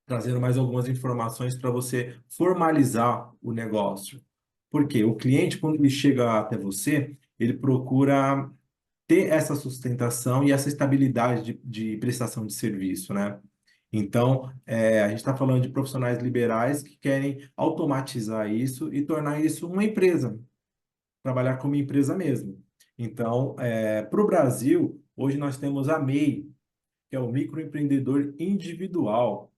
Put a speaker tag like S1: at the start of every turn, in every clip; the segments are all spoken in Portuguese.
S1: trazendo mais algumas informações para você formalizar o negócio. Porque o cliente, quando ele chega até você, ele procura ter essa sustentação e essa estabilidade de prestação de serviço, né? Então, a gente está falando de profissionais liberais que querem automatizar isso e tornar isso uma empresa, trabalhar como empresa mesmo. Então, para o Brasil, hoje nós temos a MEI, que é o microempreendedor individual,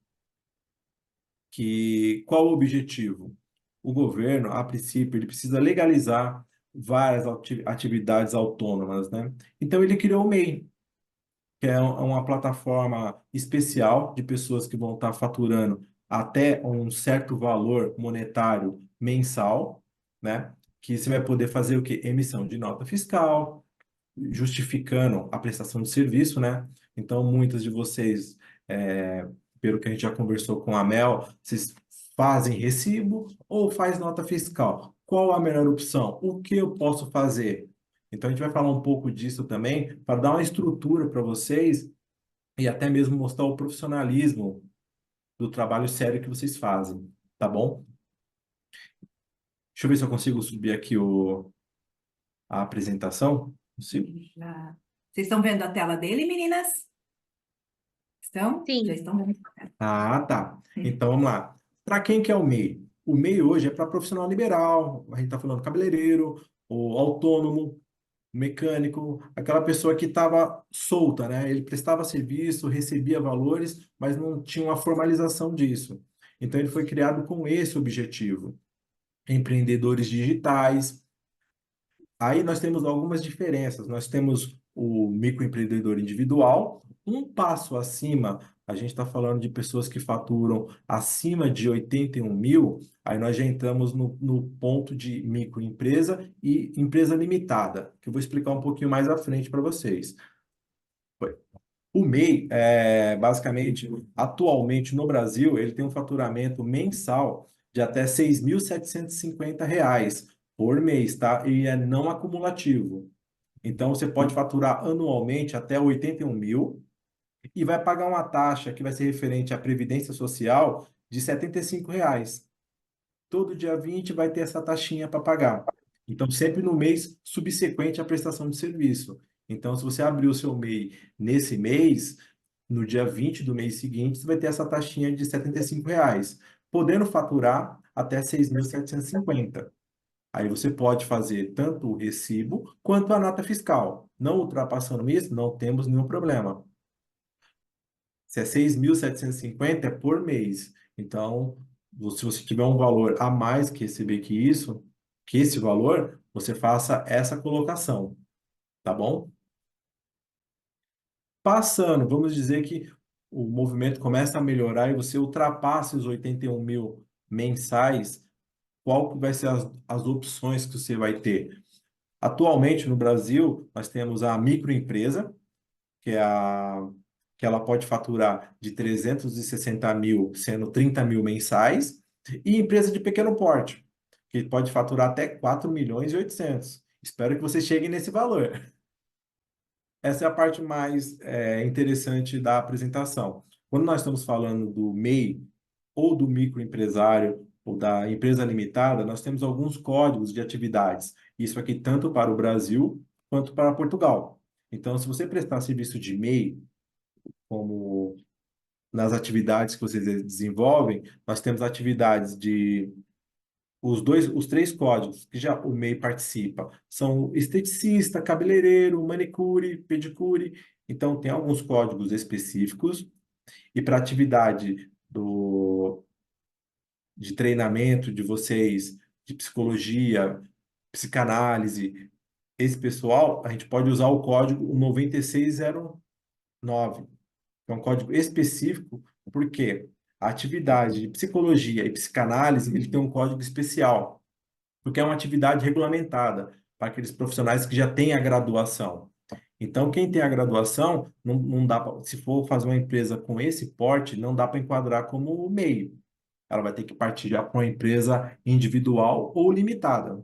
S1: que qual o objetivo? O governo, a princípio, ele precisa legalizar várias atividades autônomas, né? Então, ele criou o MEI, que é uma plataforma especial de pessoas que vão estar faturando até um certo valor monetário mensal, né? Que você vai poder fazer o quê? Emissão de nota fiscal, justificando a prestação de serviço, né? Então, muitas de vocês, é, pelo que a gente já conversou com a Mel, vocês fazem recibo ou faz nota fiscal? Qual a melhor opção? O que eu posso fazer? Então, a gente vai falar um pouco disso também, para dar uma estrutura para vocês e até mesmo mostrar o profissionalismo do trabalho sério que vocês fazem, tá bom? Deixa eu ver se eu consigo subir aqui a apresentação. Consigo?
S2: Já. Vocês estão vendo a tela dele, meninas? Estão? Já
S3: Sim,
S2: estão vendo?
S1: Ah, tá. Então vamos lá. Para quem que é o MEI? O MEI hoje é para profissional liberal, a gente está falando cabeleireiro, ou autônomo, mecânico, aquela pessoa que estava solta, né? Ele prestava serviço, recebia valores, mas não tinha uma formalização disso. Então ele foi criado com esse objetivo. Empreendedores digitais. Aí nós temos algumas diferenças. Nós temos o microempreendedor individual, um passo acima, a gente está falando de pessoas que faturam acima de 81 mil, aí nós já entramos no ponto de microempresa e empresa limitada, que eu vou explicar um pouquinho mais à frente para vocês. O MEI, basicamente, atualmente no Brasil, ele tem um faturamento mensal de até R$ 6.750 por mês, tá? E é não acumulativo. Então, você pode faturar anualmente até 81 mil e vai pagar uma taxa que vai ser referente à Previdência Social de R$ 75. Todo dia 20 vai ter essa taxinha para pagar. Então, sempre no mês subsequente à prestação de serviço. Então, se você abrir o seu MEI nesse mês, no dia 20 do mês seguinte, você vai ter essa taxinha de R$ 75, podendo faturar até 6.750. Aí você pode fazer tanto o recibo quanto a nota fiscal. Não ultrapassando isso, não temos nenhum problema. Se é 6.750 é por mês. Então, se você tiver um valor a mais que receber que isso, que esse valor, você faça essa colocação, tá bom? Passando, vamos dizer que o movimento começa a melhorar e você ultrapassa os 81 mil mensais, qual que vai ser as opções que você vai ter? Atualmente, no Brasil, nós temos a microempresa, que é que ela pode faturar de 360 mil, sendo 30 mil mensais, e empresa de pequeno porte, que pode faturar até 4 milhões e 800. Espero que você chegue nesse valor. Essa é a parte mais interessante da apresentação. Quando nós estamos falando do MEI, ou do microempresário, ou da empresa limitada, nós temos alguns códigos de atividades. Isso aqui tanto para o Brasil quanto para Portugal. Então, se você prestar serviço de MEI, como nas atividades que vocês desenvolvem, nós temos atividades de os três códigos que já o MEI participa são esteticista, cabeleireiro, manicure, pedicure. Então, tem alguns códigos específicos. E para atividade de treinamento de vocês, de psicologia, psicanálise, esse pessoal, a gente pode usar o código 9609, que é um código específico, porque a atividade de psicologia e psicanálise, ele tem um código especial, porque é uma atividade regulamentada para aqueles profissionais que já têm a graduação. Então, quem tem a graduação, não dá se for fazer uma empresa com esse porte, não dá para enquadrar como MEI. Ela vai ter que partir já para uma empresa individual ou limitada,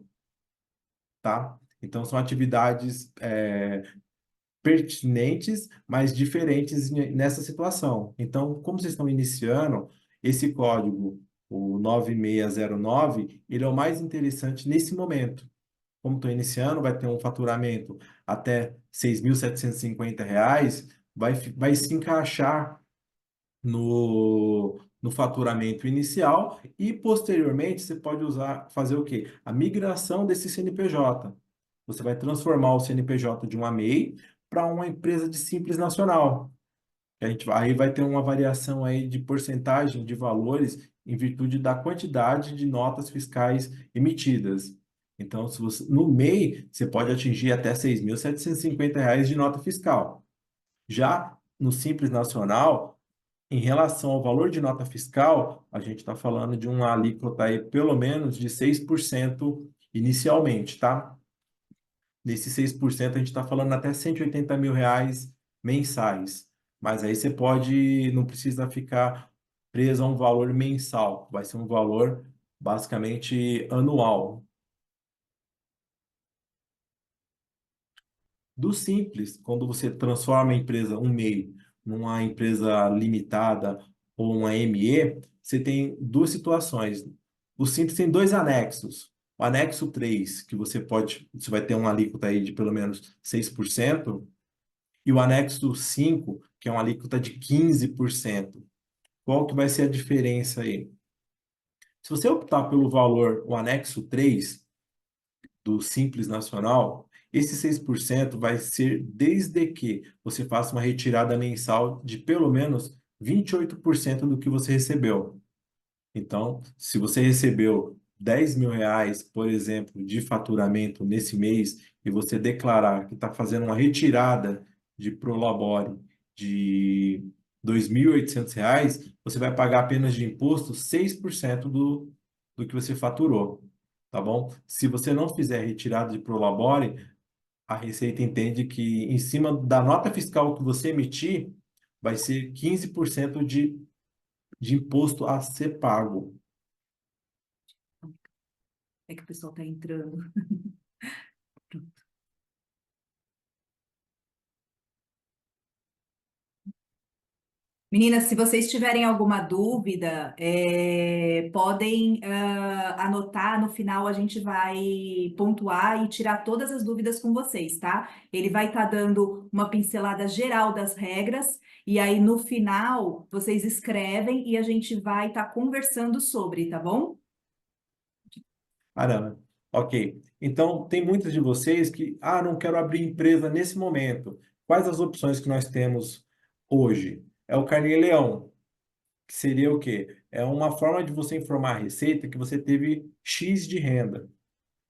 S1: tá? Então, são atividades pertinentes, mas diferentes nessa situação. Então, como vocês estão iniciando, Esse código, o 9609, ele é o mais interessante nesse momento. Como estou iniciando, vai ter um faturamento até R$ 6.750, vai se encaixar no faturamento inicial e posteriormente você pode fazer o quê? A migração desse CNPJ. Você vai transformar o CNPJ de uma MEI para uma empresa de Simples Nacional. Aí vai ter uma variação aí de porcentagem de valores em virtude da quantidade de notas fiscais emitidas. Então, se você, no MEI, você pode atingir até R$ 6.750 de nota fiscal. Já no Simples Nacional, em relação ao valor de nota fiscal, a gente está falando de uma alíquota aí pelo menos de 6% inicialmente, tá? Nesse 6% a gente está falando até R$ 180.000 mensais. Mas aí você pode, não precisa ficar preso a um valor mensal, vai ser um valor basicamente anual. Do simples, quando você transforma a empresa, um MEI, numa empresa limitada ou uma ME, você tem duas situações. O simples tem dois anexos. O anexo 3 que você vai ter uma alíquota aí de pelo menos 6%, e o anexo 5 que é uma alíquota de 15%. Qual que vai ser a diferença aí? Se você optar pelo valor, o anexo 3 do Simples Nacional, esse 6% vai ser desde que você faça uma retirada mensal de pelo menos 28% do que você recebeu. Então, se você recebeu R$ 10.000, por exemplo, de faturamento nesse mês, e você declarar que está fazendo uma retirada de Prolabore de R$ 2.800, você vai pagar apenas de imposto 6% do que você faturou, tá bom? Se você não fizer retirada de Prolabore, a Receita entende que em cima da nota fiscal que você emitir, vai ser 15% de imposto a ser pago.
S2: É que o pessoal está entrando. Meninas, se vocês tiverem alguma dúvida, podem anotar. No final, a gente vai pontuar e tirar todas as dúvidas com vocês, tá? Ele vai estar dando uma pincelada geral das regras, e aí no final vocês escrevem e a gente vai estar conversando sobre, tá bom?
S1: Caramba. Ok. Então, tem muitos de vocês que, não quero abrir empresa nesse momento. Quais as opções que nós temos hoje? É o Carnê-Leão, que seria o quê? É uma forma de você informar a Receita que você teve X de renda.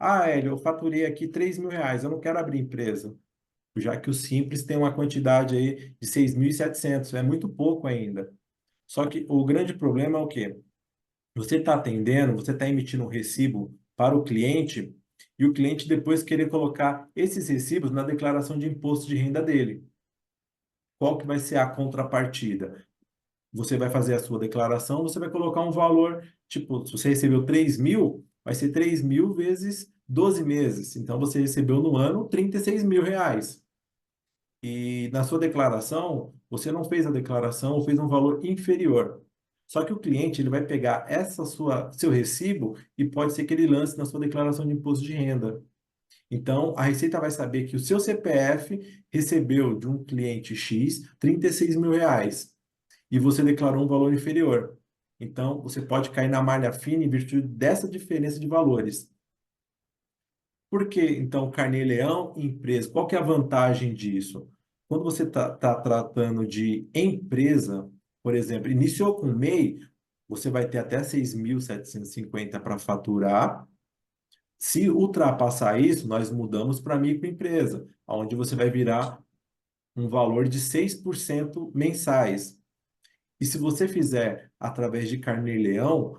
S1: Hélio, eu faturei aqui R$ 3.000, eu não quero abrir empresa, já que o Simples tem uma quantidade aí de 6.700, é muito pouco ainda. Só que o grande problema é o quê? Você está atendendo, você está emitindo um recibo para o cliente e o cliente depois querer colocar esses recibos na declaração de imposto de renda dele. Qual que vai ser a contrapartida? Você vai fazer a sua declaração, você vai colocar um valor, tipo, se você recebeu 3.000, vai ser 3.000 vezes 12 meses. Então, você recebeu no ano R$ 36.000. E na sua declaração, você não fez a declaração ou fez um valor inferior. Só que o cliente ele vai pegar seu recibo e pode ser que ele lance na sua declaração de imposto de renda. Então, a Receita vai saber que o seu CPF recebeu de um cliente X R$ 36.000 e você declarou um valor inferior. Então, você pode cair na malha fina em virtude dessa diferença de valores. Por que, então, Carnê-Leão e empresa? Qual que é a vantagem disso? Quando você está tratando de empresa, por exemplo, iniciou com MEI, você vai ter até 6.750 para faturar. Se ultrapassar isso, nós mudamos para microempresa, onde você vai virar um valor de 6% mensais. E se você fizer através de Carnê-Leão,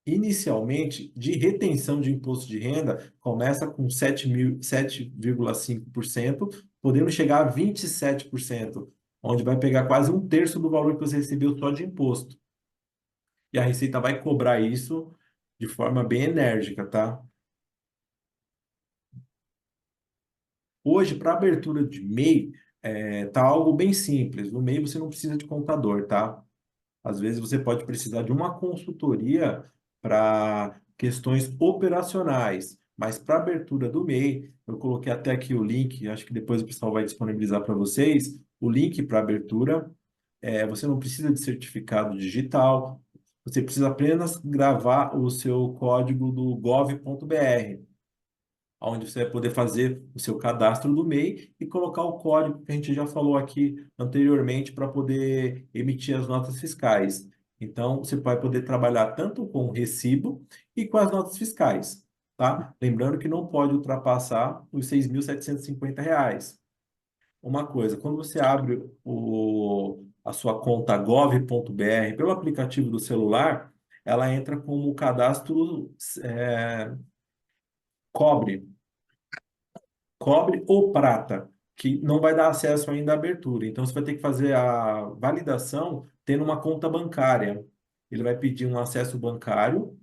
S1: inicialmente, de retenção de imposto de renda, começa com 7,5%, podendo chegar a 27%, onde vai pegar quase um terço do valor que você recebeu só de imposto. E a Receita vai cobrar isso de forma bem enérgica, tá? Hoje, para abertura de MEI, tá algo bem simples. No MEI você não precisa de contador, tá? Às vezes você pode precisar de uma consultoria para questões operacionais, mas para abertura do MEI, eu coloquei até aqui o link, acho que depois o pessoal vai disponibilizar para vocês, o link para abertura. Você não precisa de certificado digital, você precisa apenas gravar o seu código do gov.br, onde você vai poder fazer o seu cadastro do MEI e colocar o código que a gente já falou aqui anteriormente para poder emitir as notas fiscais. Então, você vai poder trabalhar tanto com o recibo e com as notas fiscais, tá? Lembrando que não pode ultrapassar os R$ 6.750. Uma coisa, quando você abre a sua conta gov.br pelo aplicativo do celular, ela entra como cadastro cobre. Cobre ou prata, que não vai dar acesso ainda à abertura. Então, você vai ter que fazer a validação tendo uma conta bancária. Ele vai pedir um acesso bancário,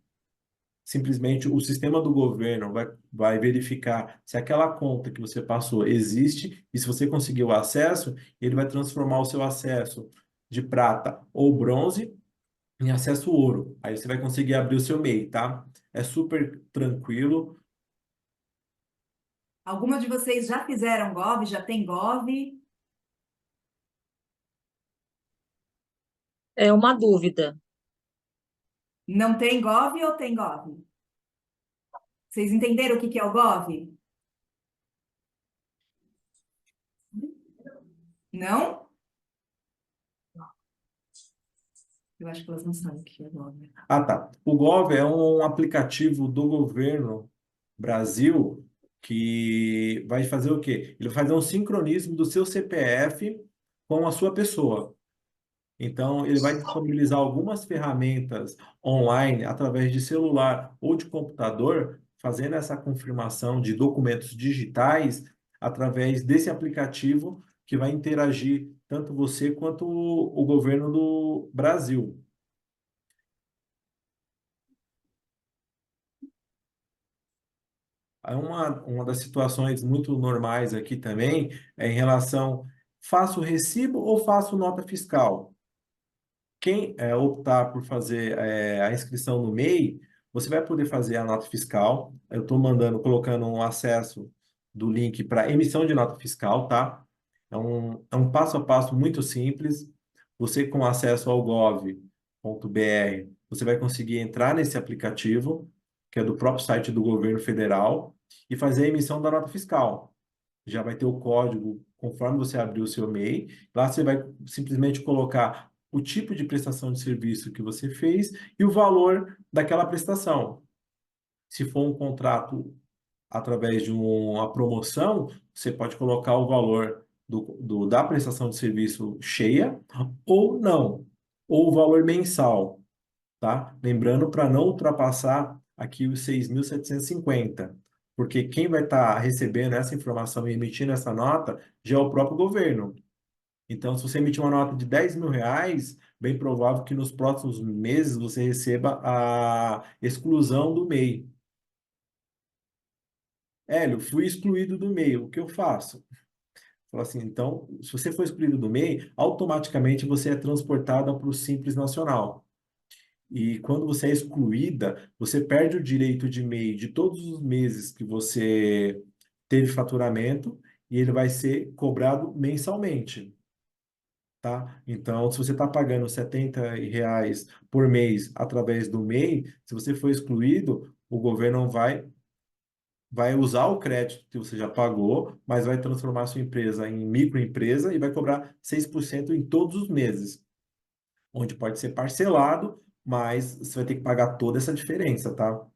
S1: simplesmente o sistema do governo vai verificar se aquela conta que você passou existe, e se você conseguiu o acesso, ele vai transformar o seu acesso de prata ou bronze em acesso ouro. Aí você vai conseguir abrir o seu MEI, tá? É super tranquilo.
S2: Alguma de vocês já fizeram Gov? Já tem Gov?
S3: É uma dúvida.
S2: Não tem Gov ou tem Gov? Vocês entenderam o que que é o Gov? Não? Eu acho que elas não sabem o que é Gov.
S1: Ah, tá. O Gov é um aplicativo do governo Brasil que vai fazer o quê? Ele vai fazer um sincronismo do seu CPF com a sua pessoa. Então, ele vai disponibilizar algumas ferramentas online através de celular ou de computador, fazendo essa confirmação de documentos digitais através desse aplicativo que vai interagir tanto você quanto o governo do Brasil. Uma das situações muito normais aqui também é em relação, faço recibo ou faço nota fiscal? Quem optar por fazer a inscrição no MEI, você vai poder fazer a nota fiscal. Eu estou colocando um acesso do link para emissão de nota fiscal, tá? É um passo a passo muito simples. Você, com acesso ao gov.br, você vai conseguir entrar nesse aplicativo, que é do próprio site do governo federal, e fazer a emissão da nota fiscal. Já vai ter o código conforme você abrir o seu MEI. Lá você vai simplesmente colocar o tipo de prestação de serviço que você fez e o valor daquela prestação. Se for um contrato através de uma promoção, você pode colocar o valor da prestação de serviço cheia ou não, ou o valor mensal, tá? Lembrando para não ultrapassar aqui os 6.750, porque quem vai estar recebendo essa informação e emitindo essa nota já é o próprio governo. Então, se você emitir uma nota de R$ 10.000, bem provável que nos próximos meses você receba a exclusão do MEI. Hélio, fui excluído do MEI, o que eu faço? Fala assim, então, se você for excluído do MEI, automaticamente você é transportada para o Simples Nacional. E quando você é excluída, você perde o direito de MEI de todos os meses que você teve faturamento e ele vai ser cobrado mensalmente, tá? Então, se você está pagando R$ 70 por mês através do MEI, se você for excluído, o governo vai usar o crédito que você já pagou, mas vai transformar a sua empresa em microempresa e vai cobrar 6% em todos os meses, onde pode ser parcelado, mas você vai ter que pagar toda essa diferença, tá?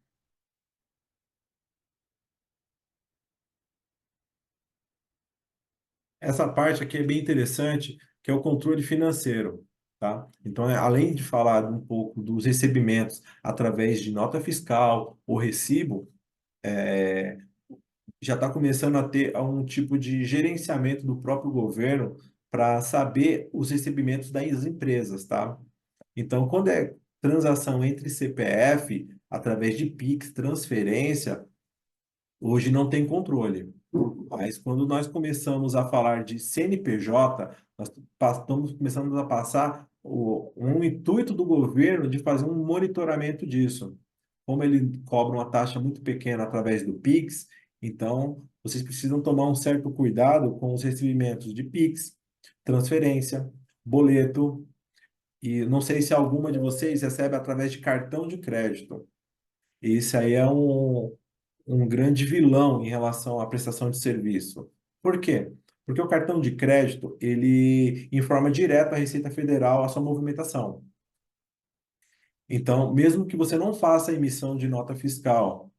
S1: Essa parte aqui é bem interessante, que é o controle financeiro, tá? Então, além de falar um pouco dos recebimentos através de nota fiscal ou recibo, já está começando a ter um tipo de gerenciamento do próprio governo para saber os recebimentos das empresas, tá? Então, quando é transação entre CPF, através de Pix, transferência, hoje não tem controle. Mas quando nós começamos a falar de CNPJ, nós estamos começando a passar um intuito do governo de fazer um monitoramento disso. Como ele cobra uma taxa muito pequena através do Pix, então vocês precisam tomar um certo cuidado com os recebimentos de Pix, transferência, boleto, e não sei se alguma de vocês recebe através de cartão de crédito. Esse aí é um grande vilão em relação à prestação de serviço. Por quê? Porque o cartão de crédito, ele informa direto à Receita Federal a sua movimentação. Então, mesmo que você não faça a emissão de nota fiscal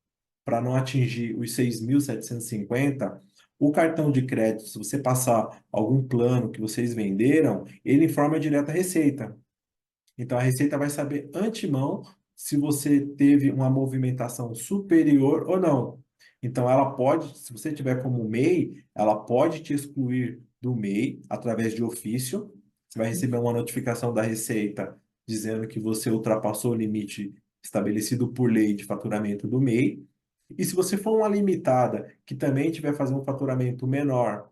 S1: para não atingir os 6.750, o cartão de crédito, se você passar algum plano que vocês venderam, ele informa direto à Receita. Então, a Receita vai saber antemão se você teve uma movimentação superior ou não. Então, ela pode, se você tiver como MEI, ela pode te excluir do MEI através de ofício. Você vai receber uma notificação da Receita dizendo que você ultrapassou o limite estabelecido por lei de faturamento do MEI. E se você for uma limitada que também tiver fazendo um faturamento menor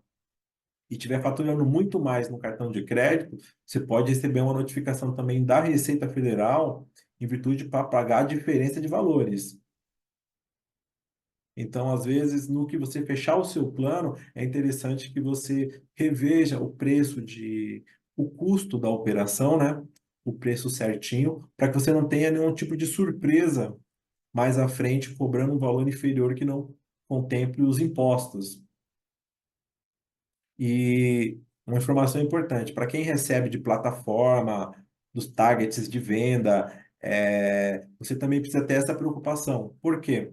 S1: e estiver faturando muito mais no cartão de crédito, você pode receber uma notificação também da Receita Federal em virtude para pagar a diferença de valores. Então, às vezes, no que você fechar o seu plano, é interessante que você reveja o custo da operação, né? O preço certinho, para que você não tenha nenhum tipo de surpresa mais à frente, cobrando um valor inferior que não contemple os impostos. E uma informação importante, para quem recebe de plataforma, dos targets de venda, você também precisa ter essa preocupação. Por quê?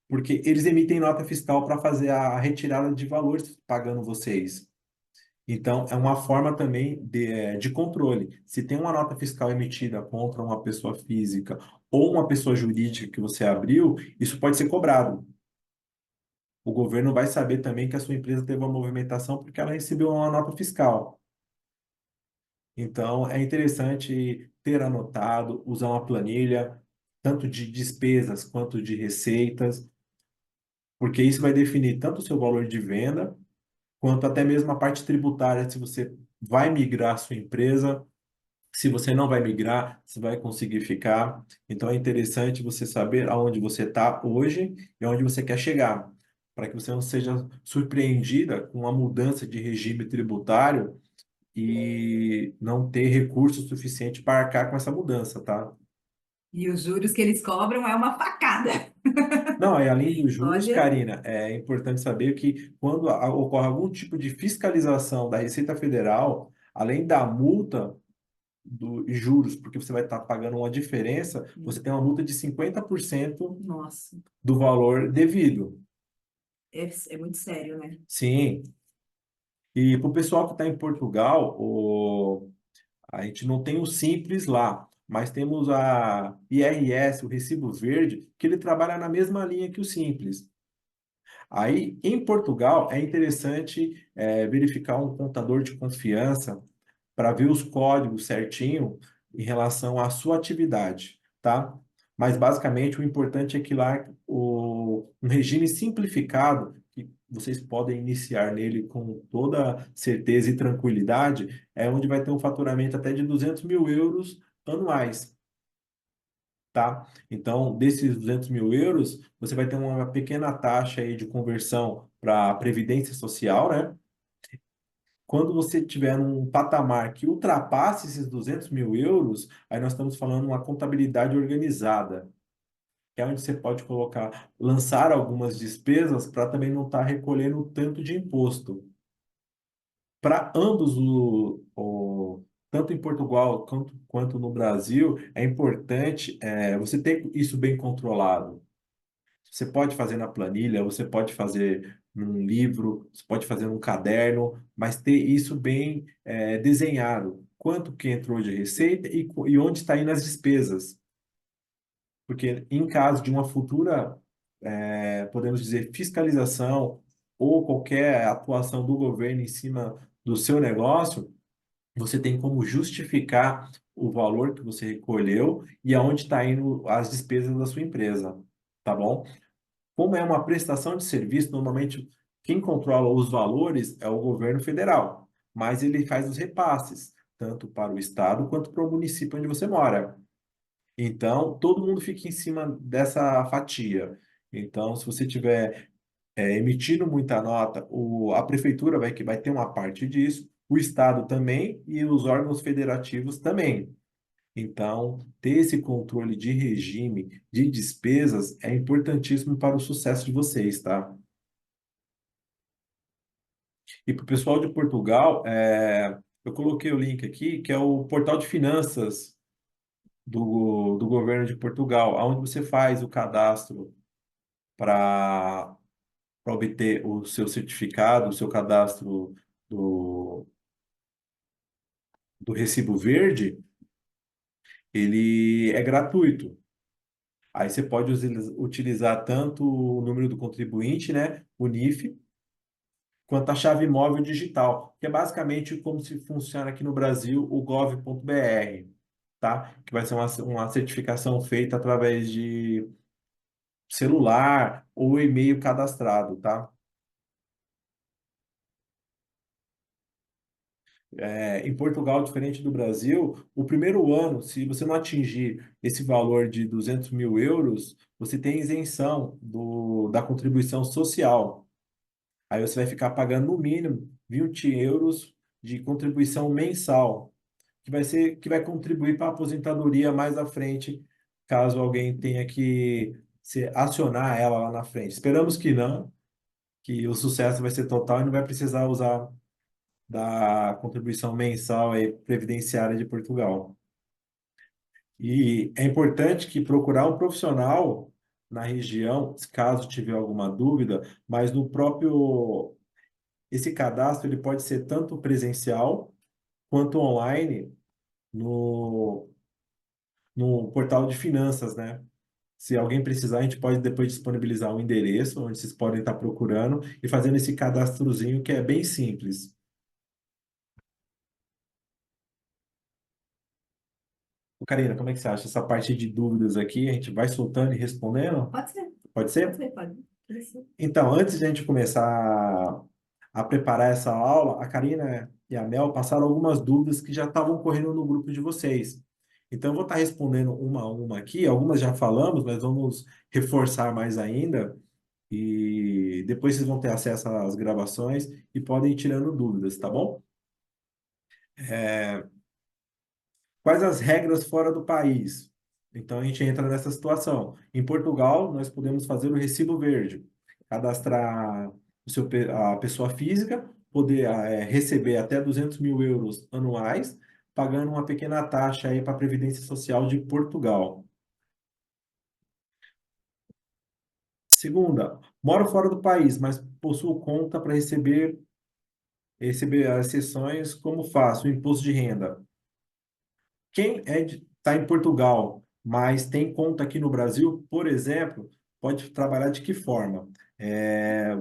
S1: Porque eles emitem nota fiscal para fazer a retirada de valores pagando vocês. Então, é uma forma também de controle. Se tem uma nota fiscal emitida contra uma pessoa física ou uma pessoa jurídica que você abriu, isso pode ser cobrado. O governo vai saber também que a sua empresa teve uma movimentação porque ela recebeu uma nota fiscal. Então, é interessante ter anotado, usar uma planilha, tanto de despesas quanto de receitas, porque isso vai definir tanto o seu valor de venda, quanto até mesmo a parte tributária, se você vai migrar a sua empresa, se você não vai migrar, se vai conseguir ficar. Então, é interessante você saber aonde você está hoje e aonde você quer chegar, para que você não seja surpreendida com uma mudança de regime tributário e não ter recurso suficiente para arcar com essa mudança, tá?
S2: E os juros que eles cobram é uma facada.
S1: Não, e além dos juros,
S2: Olha,
S1: Karina, é importante saber que quando ocorre algum tipo de fiscalização da Receita Federal, além da multa dos juros, porque você vai estar pagando uma diferença, você tem uma multa de 50%
S2: nossa,
S1: do valor devido.
S2: é muito sério, né?
S1: Sim. E para o pessoal que está em Portugal, a gente não tem o Simples lá, mas temos a IRS, o Recibo Verde, que ele trabalha na mesma linha que o Simples. Aí, em Portugal, é interessante verificar um contador de confiança para ver os códigos certinho em relação à sua atividade, tá? Mas, basicamente, o importante é que lá um regime simplificado, que vocês podem iniciar nele com toda certeza e tranquilidade, é onde vai ter um faturamento até de 200 mil euros anuais, tá? Então, desses 200 mil euros, você vai ter uma pequena taxa aí de conversão para a Previdência Social, né? Quando você tiver num patamar que ultrapasse esses 200 mil euros, aí nós estamos falando de uma contabilidade organizada, que é onde você pode colocar, lançar algumas despesas para também não estar recolhendo tanto de imposto. Para ambos, tanto em Portugal quanto no Brasil, é importante você ter isso bem controlado. Você pode fazer na planilha, você pode fazer num livro, você pode fazer num caderno, mas ter isso bem desenhado. Quanto que entrou de receita e onde está indo as despesas. Porque em caso de uma futura, podemos dizer, fiscalização ou qualquer atuação do governo em cima do seu negócio, você tem como justificar o valor que você recolheu e aonde está indo as despesas da sua empresa, tá bom? Como é uma prestação de serviço, normalmente quem controla os valores é o governo federal, mas ele faz os repasses. tanto para o estado quanto para o município onde você mora. Então, todo mundo fica em cima dessa fatia. Então, se você tiver emitindo muita nota, a prefeitura vai ter uma parte disso, o estado também e os órgãos federativos também. Então, ter esse controle de regime de despesas é importantíssimo para o sucesso de vocês, tá? E para o pessoal de Portugal, eu coloquei o link aqui, que é o portal de finanças do governo de Portugal, onde você faz o cadastro para obter o seu certificado, o seu cadastro do, do Recibo Verde, ele é gratuito. Aí você pode utilizar tanto o número do contribuinte, né, o NIF, quanto a chave móvel digital, que é basicamente como se funciona aqui no Brasil o gov.br, tá? Que vai ser uma certificação feita através de celular ou e-mail cadastrado, tá? Em Portugal, diferente do Brasil, o primeiro ano, se você não atingir esse valor de 200 mil euros, você tem isenção da contribuição social. Aí você vai ficar pagando no mínimo 20 euros de contribuição mensal, que vai contribuir para a aposentadoria mais à frente, caso alguém tenha que acionar ela lá na frente. Esperamos que não, que o sucesso vai ser total e não vai precisar usar da contribuição mensal aí, previdenciária de Portugal. E é importante que procurar um profissional na região, caso tiver alguma dúvida, mas no próprio esse cadastro ele pode ser tanto presencial quanto online no, no portal de finanças, né? Se alguém precisar, a gente pode depois disponibilizar um endereço onde vocês podem estar procurando e fazendo esse cadastrozinho que é bem simples. Ô, Karina, como é que você acha essa parte de dúvidas aqui? A gente vai soltando e respondendo?
S2: Pode ser,
S1: Pode
S2: pode
S1: ser?
S2: ser, pode. Pode ser.
S1: Então, antes de a gente começar a preparar essa aula, a Karina e a Mel passaram algumas dúvidas que já estavam correndo no grupo de vocês. Então, eu vou estar respondendo uma a uma aqui. Algumas já falamos, mas vamos reforçar mais ainda. E depois vocês vão ter acesso às gravações e podem ir tirando dúvidas, tá bom? Quais as regras fora do país? Então a gente entra nessa situação. Em Portugal, nós podemos fazer o recibo verde, cadastrar a pessoa física, poder receber até 200 mil euros anuais, pagando uma pequena taxa aí para a Previdência Social de Portugal. Segunda, moro fora do país, mas possuo conta para receber as sessões, como faço? O imposto de renda. Quem está em Portugal, mas tem conta aqui no Brasil, por exemplo, pode trabalhar de que forma?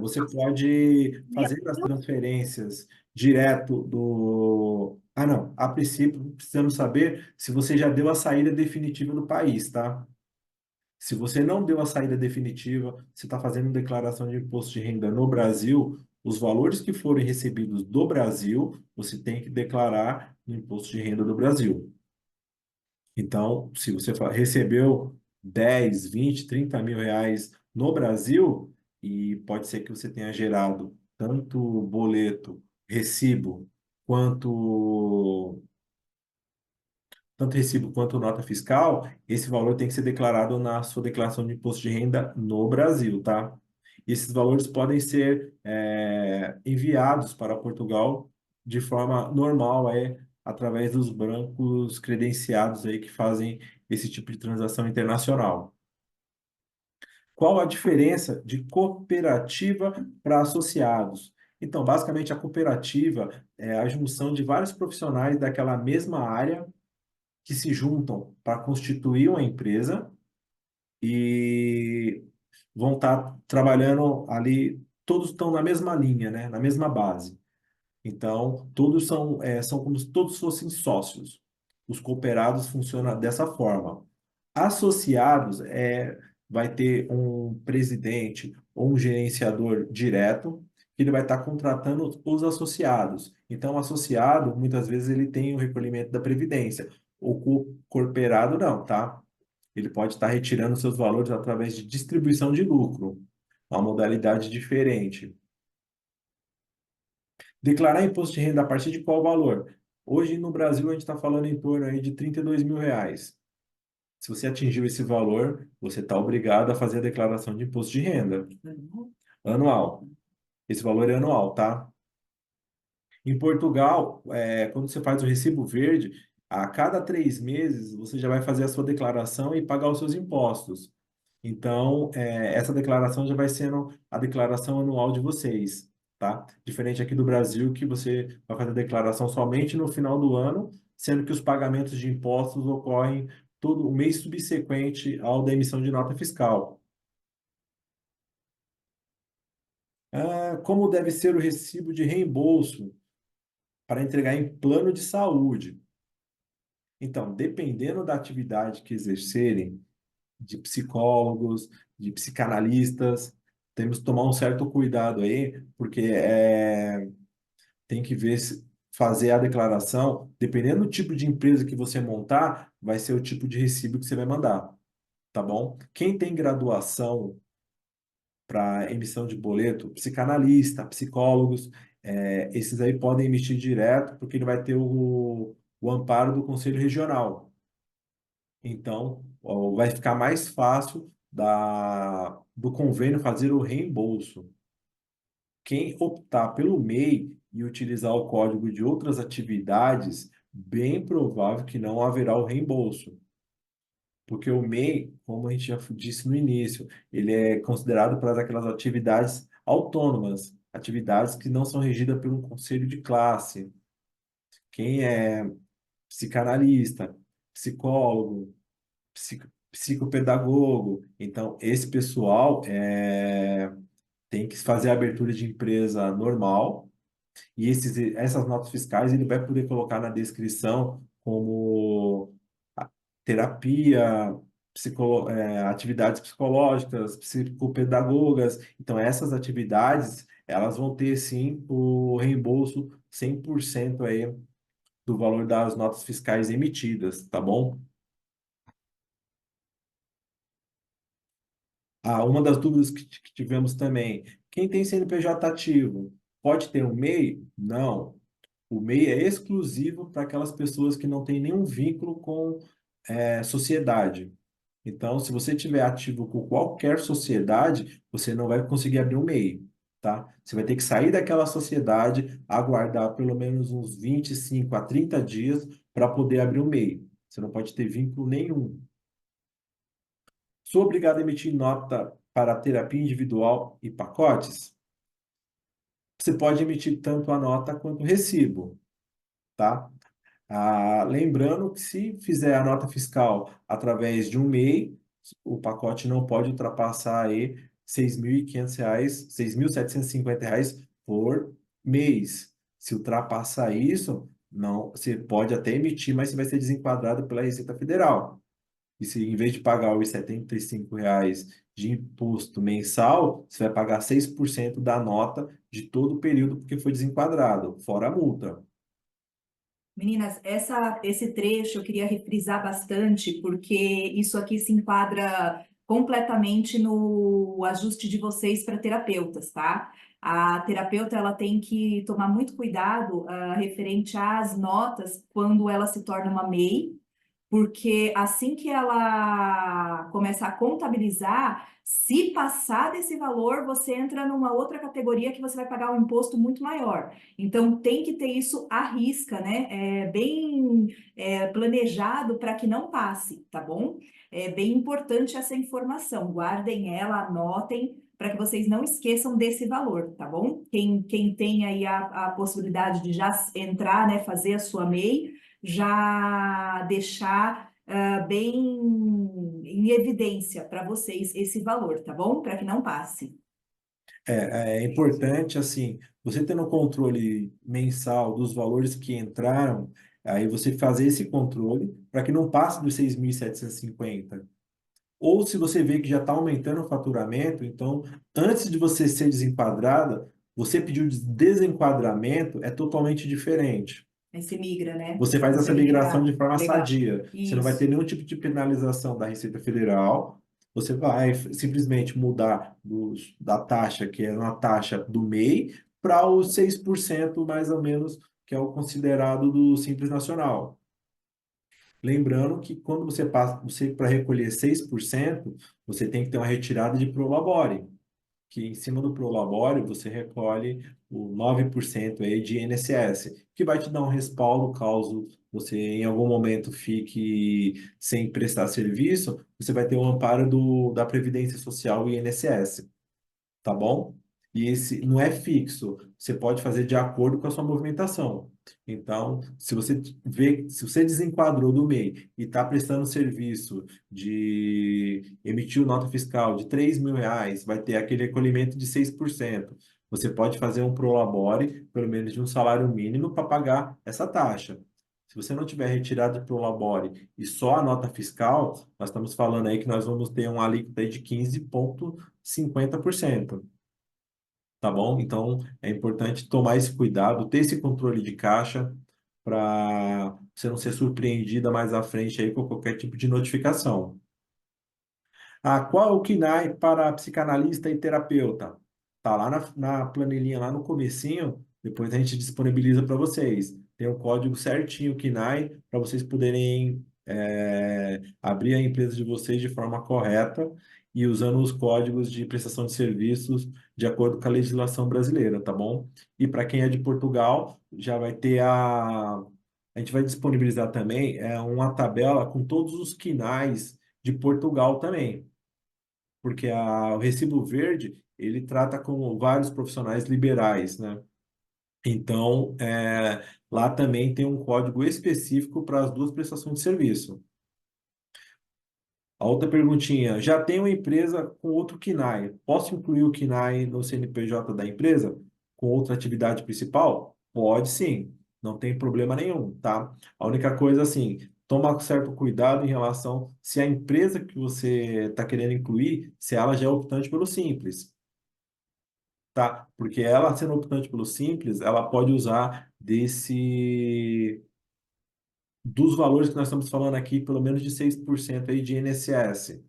S1: Você pode fazer as transferências direto do. Ah, não. A princípio, precisamos saber se você já deu a saída definitiva do país, tá? Se você não deu a saída definitiva, você está fazendo declaração de imposto de renda no Brasil, os valores que forem recebidos do Brasil, você tem que declarar no imposto de renda do Brasil. Então, se você recebeu 10, 20, 30 mil reais no Brasil, e pode ser que você tenha gerado tanto boleto, recibo, quanto, tanto recibo quanto nota fiscal, esse valor tem que ser declarado na sua declaração de imposto de renda no Brasil, tá? E esses valores podem ser enviados para Portugal de forma normal, através dos bancos credenciados aí que fazem esse tipo de transação internacional. Qual a diferença de cooperativa para associados? Então, basicamente, a cooperativa é a junção de vários profissionais daquela mesma área que se juntam para constituir uma empresa e vão estar trabalhando ali, todos estão na mesma linha, né? Na mesma base. Então, todos são como se todos fossem sócios. Os cooperados funcionam dessa forma. Associados vai ter um presidente ou um gerenciador direto que ele vai estar contratando os associados. Então, o associado, muitas vezes, ele tem o recolhimento da Previdência. O cooperado não, tá? Ele pode estar retirando seus valores através de distribuição de lucro, uma modalidade diferente. Declarar imposto de renda a partir de qual valor? Hoje, no Brasil, a gente está falando em torno aí de R$ 32.000. Se você atingiu esse valor, você está obrigado a fazer a declaração de imposto de renda anual. Esse valor é anual, tá? Em Portugal, quando você faz o recibo verde, a cada 3 meses você já vai fazer a sua declaração e pagar os seus impostos. Então, essa declaração já vai sendo a declaração anual de vocês, tá? Diferente aqui do Brasil, que você vai fazer a declaração somente no final do ano, sendo que os pagamentos de impostos ocorrem todo o mês subsequente ao da emissão de nota fiscal. Como deve ser o recibo de reembolso para entregar em plano de saúde? Então, dependendo da atividade que exercerem, de psicólogos, de psicanalistas, temos que tomar um certo cuidado aí, porque tem que ver fazer a declaração, dependendo do tipo de empresa que você montar, vai ser o tipo de recibo que você vai mandar, tá bom? Quem tem graduação para emissão de boleto, psicanalista, psicólogos, esses aí podem emitir direto, porque ele vai ter o amparo do Conselho Regional. Então, ó, vai ficar mais fácil do convênio fazer o reembolso. Quem optar pelo MEI e utilizar o código de outras atividades, bem provável que não haverá o reembolso. Porque o MEI, como a gente já disse no início, ele é considerado para aquelas atividades autônomas, atividades que não são regidas por um conselho de classe. Quem é psicanalista, psicólogo, psicopedagogo, então esse pessoal tem que fazer a abertura de empresa normal e essas notas fiscais ele vai poder colocar na descrição como terapia, atividades psicológicas, psicopedagogas. Então, essas atividades, elas vão ter, sim, o reembolso 100% aí do valor das notas fiscais emitidas, tá bom? Uma das dúvidas que tivemos também, quem tem CNPJ ativo, pode ter um MEI? Não. O MEI é exclusivo para aquelas pessoas que não têm nenhum vínculo com sociedade. Então, se você tiver ativo com qualquer sociedade, você não vai conseguir abrir um MEI, tá? Você vai ter que sair daquela sociedade, aguardar pelo menos uns 25 a 30 dias para poder abrir um MEI. Você não pode ter vínculo nenhum. Sou obrigado a emitir nota para terapia individual e pacotes? Você pode emitir tanto a nota quanto o recibo, tá? Lembrando que se fizer a nota fiscal através de um MEI, o pacote não pode ultrapassar aí R$ 6.500, R$ 6.750 por mês. Se ultrapassar isso, não, você pode até emitir, mas você vai ser desenquadrado pela Receita Federal. E se em vez de pagar os R$ 75 de imposto mensal, você vai pagar 6% da nota de todo o período porque foi desenquadrado, fora a multa.
S2: Meninas, esse trecho eu queria reprisar bastante, porque isso aqui se enquadra completamente no ajuste de vocês para terapeutas, tá? A terapeuta ela tem que tomar muito cuidado referente às notas quando ela se torna uma MEI, porque assim que ela começa a contabilizar, se passar desse valor, você entra numa outra categoria que você vai pagar um imposto muito maior. Então, tem que ter isso à risca, né? Bem planejado para que não passe, tá bom? É bem importante essa informação. Guardem ela, anotem, para que vocês não esqueçam desse valor, tá bom? Quem tem aí a possibilidade de já entrar, né, fazer a sua MEI, já deixar bem em evidência para vocês esse valor, tá bom? Para que não passe.
S1: É importante, assim, você tendo um controle mensal dos valores que entraram, aí você fazer esse controle para que não passe dos 6.750. Ou se você vê que já está aumentando o faturamento, então, antes de você ser desenquadrada, Você pediu desenquadramento, é totalmente diferente.
S2: Aí você migra, né?
S1: Você
S2: Você
S1: faz essa
S2: consegue
S1: migração de
S2: migrar.
S1: forma
S2: Legal.
S1: sadia. Você não vai ter
S2: Isso.
S1: nenhum tipo de penalização da Receita Federal. Você vai simplesmente mudar da taxa, que é uma taxa do MEI, para os 6% mais ou menos, que é o considerado do Simples Nacional. Lembrando que quando você passa, você para recolher 6%, você tem que ter uma retirada de prolabore, que em cima do prolabore você recolhe o 9% aí de INSS, que vai te dar um respaldo caso você em algum momento fique sem prestar serviço, você vai ter o amparo da Previdência Social e INSS, tá bom? E esse não é fixo, você pode fazer de acordo com a sua movimentação. Então, se você desenquadrou do MEI e está prestando serviço de emitiu nota fiscal de R$ 3.000, vai ter aquele recolhimento de 6%. Você pode fazer um prolabore, pelo menos de um salário mínimo, para pagar essa taxa. Se você não tiver retirado do prolabore e só a nota fiscal, nós estamos falando aí que nós vamos ter um alíquota aí de 15,50%. Tá bom? Então, é importante tomar esse cuidado, ter esse controle de caixa para você não ser surpreendida mais à frente aí com qualquer tipo de notificação. Ah, qual é o KNAI para psicanalista e terapeuta? Tá lá na planilhinha, lá no comecinho, depois a gente disponibiliza para vocês. Tem o código certinho, o KNAI, para vocês poderem abrir a empresa de vocês de forma correta e usando os códigos de prestação de serviços de acordo com a legislação brasileira, tá bom? E para quem é de Portugal, já vai ter a gente vai disponibilizar também uma tabela com todos os KNAIs de Portugal também, porque o Recibo Verde, ele trata com vários profissionais liberais, né? Então, lá também tem um código específico para as duas prestações de serviço. A outra perguntinha, já tem uma empresa com outro KNAI, posso incluir o KNAI no CNPJ da empresa com outra atividade principal? Pode sim, não tem problema nenhum, tá? A única coisa, assim, toma certo cuidado em relação se a empresa que você está querendo incluir, se ela já é optante pelo Simples, tá? Porque ela sendo optante pelo Simples, ela pode usar dos valores que nós estamos falando aqui, pelo menos de 6% aí de INSS.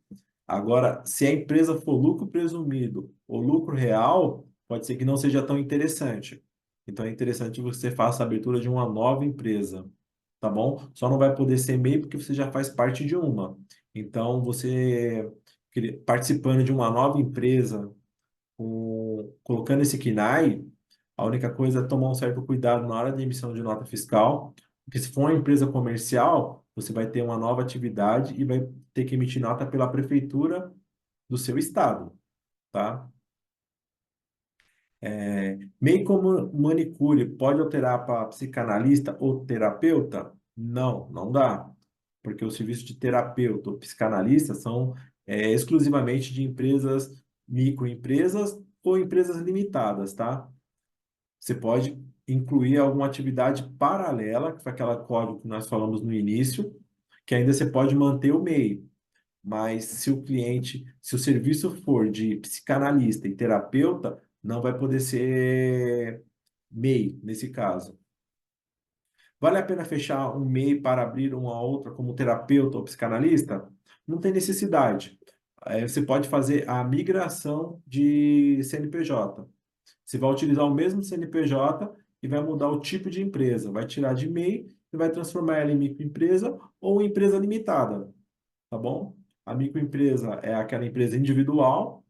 S1: Agora, se a empresa for lucro presumido ou lucro real, pode ser que não seja tão interessante. Então, é interessante que você faça a abertura de uma nova empresa, tá bom? Só não vai poder ser MEI porque você já faz parte de uma. Então, você participando de uma nova empresa, colocando esse KNAI, a única coisa é tomar um certo cuidado na hora de emissão de nota fiscal, porque se for uma empresa comercial, você vai ter uma nova atividade e vai ter que emitir nota pela prefeitura do seu estado, tá? MEI como manicure pode alterar para psicanalista ou terapeuta? Não, não dá, porque os serviços de terapeuta ou psicanalista são exclusivamente de empresas, microempresas ou empresas limitadas, tá? Você pode incluir alguma atividade paralela, que foi aquela código que nós falamos no início, que ainda você pode manter o MEI. Mas se o serviço for de psicanalista e terapeuta, não vai poder ser MEI nesse caso. Vale a pena fechar um MEI para abrir uma outra como terapeuta ou psicanalista? Não tem necessidade. Você pode fazer a migração de CNPJ. Você vai utilizar o mesmo CNPJ e vai mudar o tipo de empresa. Vai tirar de MEI e vai transformar ela em microempresa ou em empresa limitada, tá bom? A microempresa é aquela empresa individual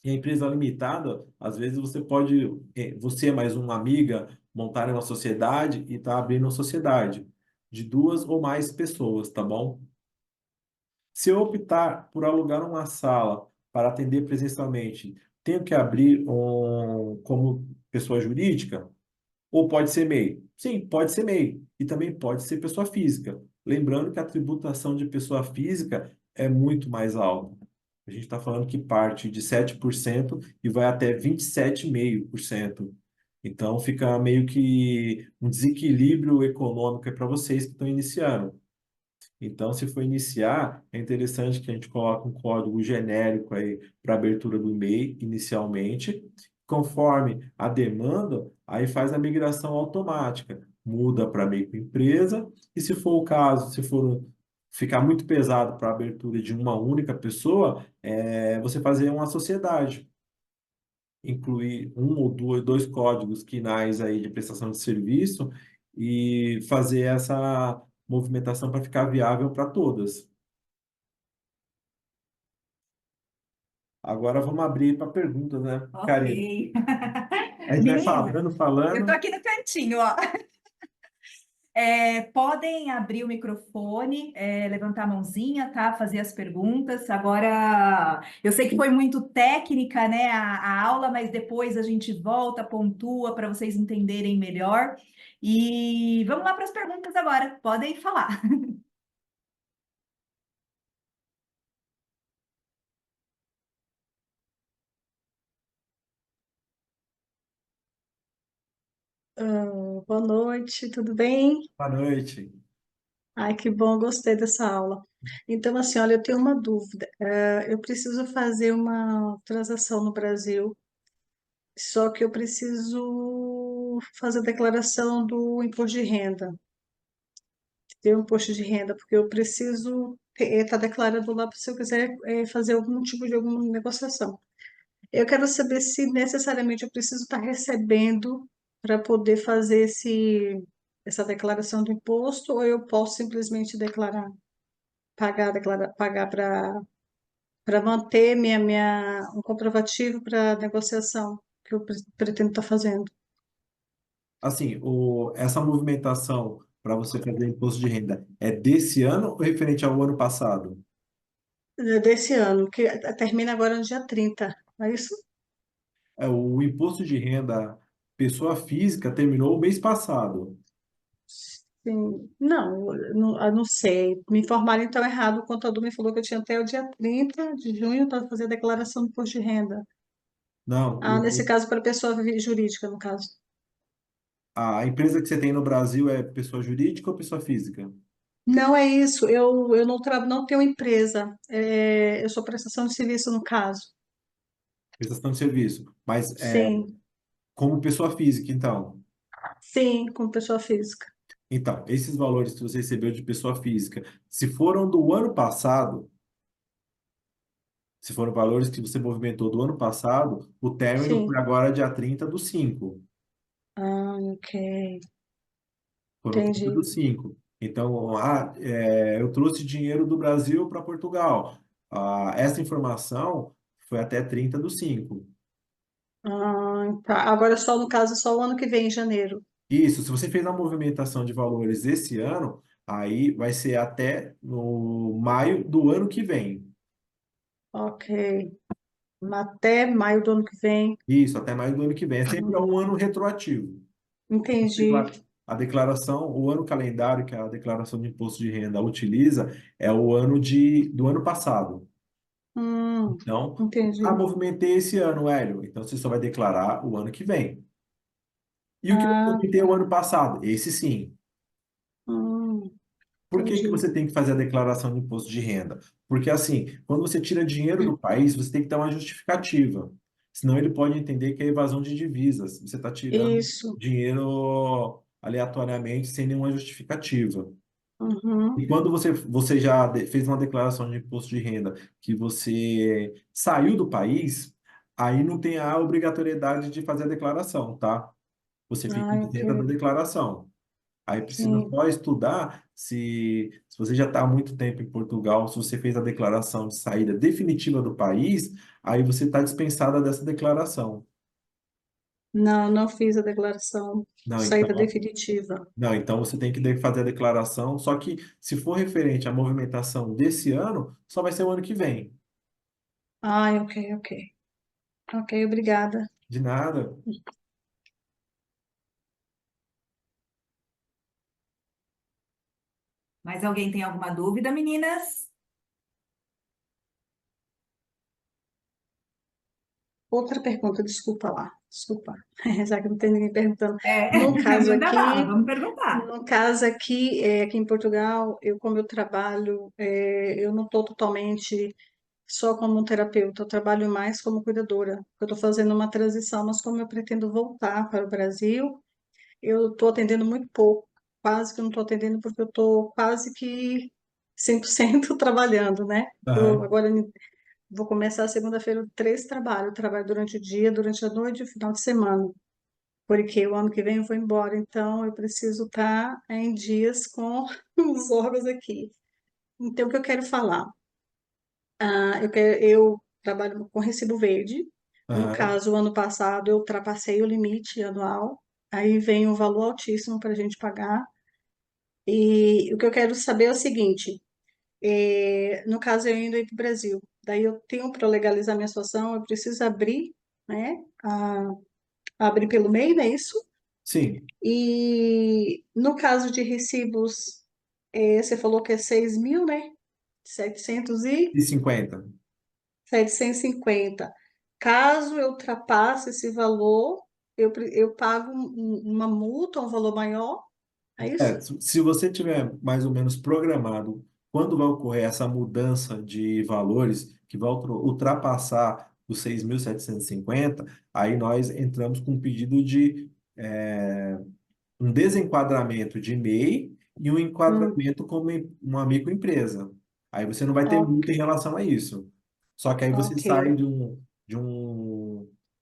S1: e a empresa limitada, às vezes você pode, você mais uma amiga, montarem uma sociedade e tá abrindo uma sociedade de duas ou mais pessoas, tá bom? Se eu optar por alugar uma sala para atender presencialmente, tenho que abrir como pessoa jurídica? Ou pode ser MEI? Sim, pode ser MEI. E também pode ser pessoa física. Lembrando que a tributação de pessoa física é muito mais alta. A gente está falando que parte de 7% e vai até 27,5%. Então, fica meio que um desequilíbrio econômico para vocês que estão iniciando. Então, se for iniciar, é interessante que a gente coloque um código genérico aí para abertura do MEI inicialmente conforme a demanda, aí faz a migração automática, muda para microempresa, e se for o caso, se for ficar muito pesado para a abertura de uma única pessoa, você fazer uma sociedade, incluir um ou dois códigos quinais aí de prestação de serviço e fazer essa movimentação para ficar viável para todas. Agora vamos abrir para perguntas, né,
S2: Ok.
S1: Karina? A gente vai
S2: Menina,
S1: falando,
S2: eu tô
S1: falando.
S2: aqui no cantinho, ó. Podem abrir o microfone, levantar a mãozinha, tá? Fazer as perguntas. Agora, eu sei que foi muito técnica, né, a aula, mas depois a gente volta, pontua para vocês entenderem melhor. E vamos lá para as perguntas agora. Podem falar.
S3: Boa noite, tudo bem?
S1: Boa noite.
S3: Ai, que bom, gostei dessa aula. Então, assim, olha, eu tenho uma dúvida. Eu preciso fazer uma transação no Brasil, só que eu preciso fazer a declaração do imposto de renda, ter um imposto de renda, porque eu preciso estar declarando lá se eu quiser fazer algum tipo de alguma negociação. Eu quero saber se necessariamente eu preciso estar recebendo para poder fazer essa declaração do imposto, ou eu posso simplesmente declarar, pagar para manter um comprovativo para a negociação que eu pretendo estar fazendo.
S1: Assim, essa movimentação para você fazer imposto de renda é desse ano ou referente ao ano passado?
S3: Desse ano, que termina agora no dia 30, é isso?
S1: O imposto de renda pessoa física terminou o mês passado.
S3: Sim. Não, eu não sei. Me informaram então errado. O contador me falou que eu tinha até o dia 30 de junho para fazer a declaração do imposto de renda.
S1: Não,
S3: Ah, nesse caso, para pessoa jurídica, no caso.
S1: a empresa que você tem no Brasil é pessoa jurídica ou pessoa física?
S3: Não é isso, eu não tenho empresa, eu sou prestação de serviço no caso.
S1: Prestação de serviço. Mas
S3: Sim,
S1: como pessoa física, então.
S3: sim, como pessoa física.
S1: Então, esses valores que você recebeu de pessoa física, se foram do ano passado, se foram valores que você movimentou do ano passado, o término foi
S3: Sim.
S1: agora dia 30/5.
S3: Ah, ok,
S1: Foram 30
S3: entendi.
S1: do 5. Então, eu trouxe dinheiro do Brasil para Portugal. Essa informação foi até 30/5.
S3: Ah, tá. Agora só no caso, só o ano que vem, em janeiro.
S1: Isso, se você fez a movimentação de valores esse ano, aí vai ser até no maio do ano que vem.
S3: Ok. Até maio do ano que vem.
S1: Isso, até maio do ano que vem. É sempre um ano retroativo.
S3: Entendi.
S1: A declaração, o ano calendário que a declaração de imposto de renda utiliza é o ano do ano passado. Então,
S3: Entendi.
S1: movimentei esse ano, Hélio. Então, você só vai declarar o ano que vem. E o que eu
S3: Ah,
S1: movimentei o ano passado? Esse sim. Por que que
S3: entendi.
S1: você tem que fazer a declaração de imposto de renda? Porque, assim, quando você tira dinheiro do país, você tem que ter uma justificativa. Senão ele pode entender que é evasão de divisas. Você está tirando
S3: Isso.
S1: dinheiro aleatoriamente sem nenhuma justificativa. E
S3: Uhum.
S1: quando você já fez uma declaração de imposto de renda que você saiu do país, aí não tem a obrigatoriedade de fazer a declaração, tá? Você fica
S3: Ah, ok.
S1: isenta da declaração. Aí precisa
S3: Sim.
S1: só estudar se você já está há muito tempo em Portugal, se você fez a declaração de saída definitiva do país, aí você está dispensada dessa declaração.
S3: Não, não fiz a declaração de
S1: Não,
S3: saída
S1: então,
S3: definitiva.
S1: não, então você tem que fazer a declaração, só que se for referente à movimentação desse ano, só vai ser o ano que vem.
S3: Ah, ok, ok. Ok, obrigada.
S1: De nada.
S2: Mais alguém tem alguma dúvida, meninas?
S3: Outra pergunta, desculpa lá. Desculpa. Já que não tem ninguém perguntando.
S2: É,
S3: No caso
S2: manda bala,
S3: aqui,
S2: vamos perguntar.
S3: no caso aqui, aqui em Portugal, como eu trabalho, eu não estou totalmente. só como terapeuta, eu trabalho mais como cuidadora. Eu estou fazendo uma transição, mas como eu pretendo voltar para o Brasil, eu estou atendendo muito pouco, quase que eu não estou atendendo porque eu estou quase que 100% trabalhando, né? Eu
S1: Aham.
S3: agora vou começar segunda-feira 3 trabalhos. Eu trabalho durante o dia, durante a noite e o final de semana, porque o ano que vem eu vou embora, então eu preciso estar em dias com os órgãos aqui. Então, o que eu quero falar? Eu trabalho com recibo verde. No
S1: Aham.
S3: caso, o ano passado eu ultrapassei o limite anual, aí vem um valor altíssimo para a gente pagar. E o que eu quero saber é o seguinte: no caso, eu indo aí para o Brasil, daí eu tenho para legalizar minha situação, eu preciso abrir, né? Abrir pelo MEI, não é isso?
S1: Sim,
S3: E no caso de recibos, você falou que é 6.000, né? 700
S1: e 50.
S3: 750. Caso eu ultrapasse esse valor, eu pago uma multa, um valor maior, é isso?
S1: Se você tiver mais ou menos programado quando vai ocorrer essa mudança de valores que vai ultrapassar os 6.750, aí nós entramos com um pedido de um desenquadramento de MEI e um
S3: Hum,
S1: enquadramento como uma microempresa. Aí você não vai ter
S3: ok,
S1: multa em relação a isso. Só que aí você
S3: ok,
S1: sai de um,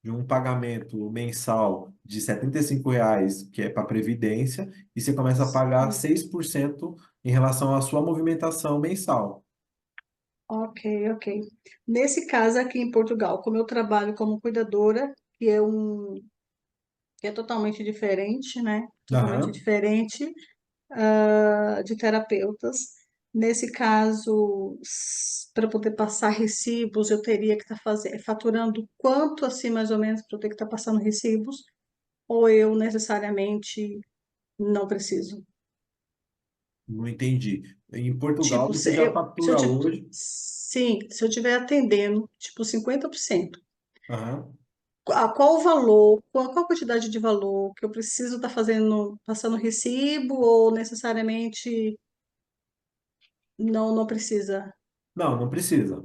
S1: de um pagamento mensal de R$ 75, que é para Previdência, e você começa a pagar 6% em relação à sua movimentação mensal.
S3: ok, ok. Nesse caso aqui em Portugal, como eu trabalho como cuidadora, que é totalmente diferente, né? Totalmente
S1: Aham.
S3: diferente, de terapeutas. Nesse caso, para poder passar recibos, eu teria que estar faturando quanto assim, mais ou menos, para eu ter que estar passando recibos, ou eu necessariamente não preciso?
S1: Não entendi. Em Portugal,
S3: Tipo,
S1: você já fatura hoje.
S3: sim, se eu estiver atendendo, tipo, 50%,
S1: Aham.
S3: qual o valor, qual a quantidade de valor que eu preciso estar fazendo, passando recibo, ou necessariamente não precisa?
S1: Não, não precisa.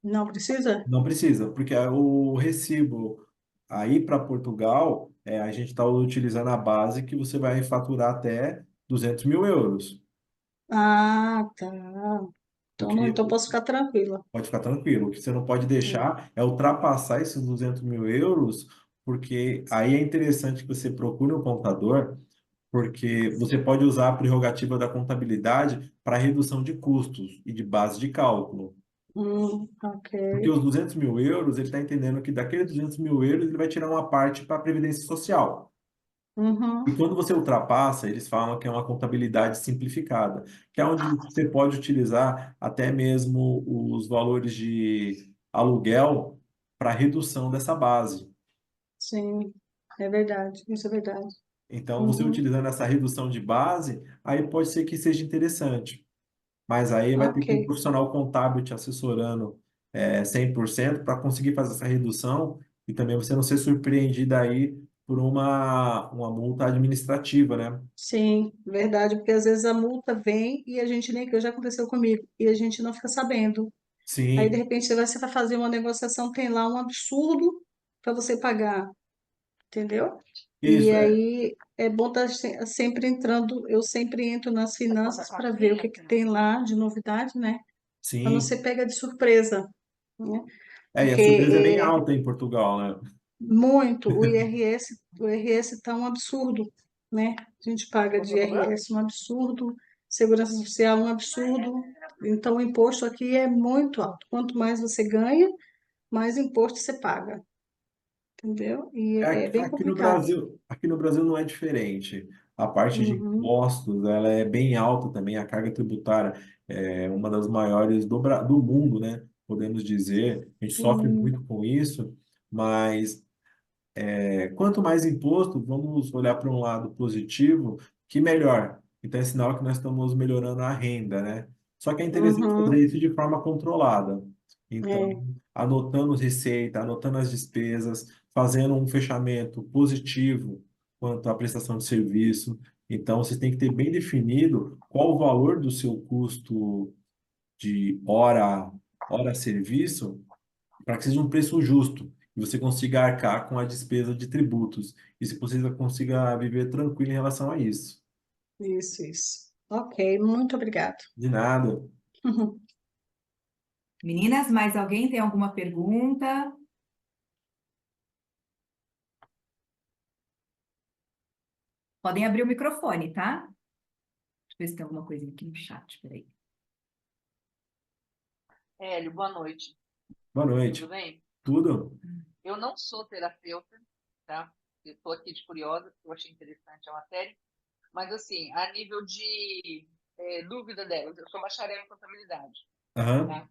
S3: Não precisa?
S1: Não precisa, porque o recibo aí para Portugal, a gente está utilizando a base que você vai faturar até 200.000 euros.
S3: Ah, tá.
S1: O
S3: Então, não,
S1: que
S3: então posso ficar tranquila.
S1: pode ficar tranquilo, o que você não pode deixar é ultrapassar esses 200.000 euros, porque aí é interessante que você procure um contador, porque você pode usar a prerrogativa da contabilidade para redução de custos e de base de cálculo.
S3: Ok.
S1: Porque os 200.000 euros, ele está entendendo que daqueles 200.000 euros, ele vai tirar uma parte para a Previdência Social. E
S3: Uhum,
S1: quando você ultrapassa, eles falam que é uma contabilidade simplificada, que é onde você pode utilizar até mesmo os valores de aluguel para redução dessa base.
S3: sim, é verdade, isso é verdade.
S1: Então, você
S3: Uhum,
S1: utilizando essa redução de base, aí pode ser que seja interessante. Mas aí vai ter
S3: ok,
S1: que um profissional contábil te assessorando 100% para conseguir fazer essa redução e também você não ser surpreendido aí por uma multa administrativa, né?
S3: sim, verdade, porque às vezes a multa vem e a gente nem, que já aconteceu comigo, e a gente não fica sabendo. Aí, de
S1: Sim,
S3: repente, você vai fazer uma negociação, tem lá um absurdo para você pagar, entendeu? E
S1: isso é.
S3: aí é bom estar sempre entrando, eu sempre entro nas finanças para ver o que que tem lá de novidade, né? Para não ser
S1: Sim.
S3: pega de surpresa, né?
S1: E a
S3: Porque
S1: surpresa é bem alta em Portugal, né?
S3: muito, o IRS está um absurdo, né? A gente paga de IRS um absurdo, segurança social um absurdo. Então o imposto aqui é muito alto. Quanto mais você ganha, mais imposto você paga, entendeu? E é bem complicado.
S1: Aqui no Brasil não é diferente. A parte de
S3: Uhum,
S1: impostos, ela é bem alta também. A carga tributária é uma das maiores do mundo, né? Podemos dizer. A gente sofre
S3: sim,
S1: muito com isso, mas quanto mais imposto, vamos olhar para um lado positivo, que melhor. Então é sinal que nós estamos melhorando a renda, né? Só que é interessante fazer
S3: uhum,
S1: isso de forma controlada. Então,
S3: é,
S1: anotando receita, anotando as despesas, fazendo um fechamento positivo quanto à prestação de serviço. Então, você tem que ter bem definido qual o valor do seu custo de hora hora serviço para que seja um preço justo e você consiga arcar com a despesa de tributos e se você consiga viver tranquilo em relação a isso.
S3: Isso, isso. Ok, muito obrigado.
S1: De nada.
S2: Meninas, mais alguém tem alguma pergunta? Podem abrir o microfone, tá? Deixa eu ver se tem alguma coisa aqui no chat, peraí.
S4: Hélio, boa noite.
S1: Boa
S4: Tudo
S1: noite.
S4: bem?
S1: Tudo?
S4: Eu não sou terapeuta, tá? Eu estou aqui de curiosa, porque eu achei interessante a matéria. Mas, assim, a nível de dúvida delas, eu sou bacharel em contabilidade,
S1: Aham.
S4: tá?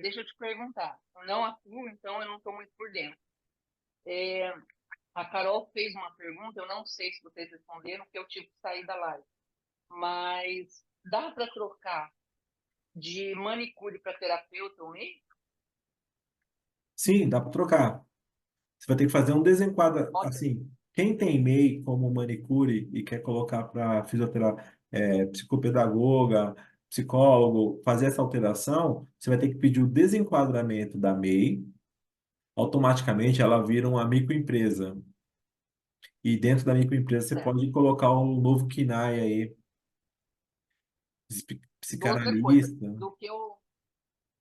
S4: Deixa eu te perguntar. Eu não atuo, então eu não estou muito por dentro. A Carol fez uma pergunta, eu não sei se vocês responderam, porque eu tive que sair da live. Mas dá para trocar de manicure para terapeuta ou nem?
S1: Sim, dá para trocar. Você vai ter que fazer um desenquadra.
S4: Ok,
S1: Assim, quem tem MEI como manicure e quer colocar para fisioterapia, psicopedagoga, psicólogo, fazer essa alteração, você vai ter que pedir o desenquadramento da MEI. Automaticamente ela vira uma microempresa. E dentro da microempresa você
S4: certo.
S1: pode colocar um novo KNAI aí,
S4: Outra coisa,
S1: psicanalista.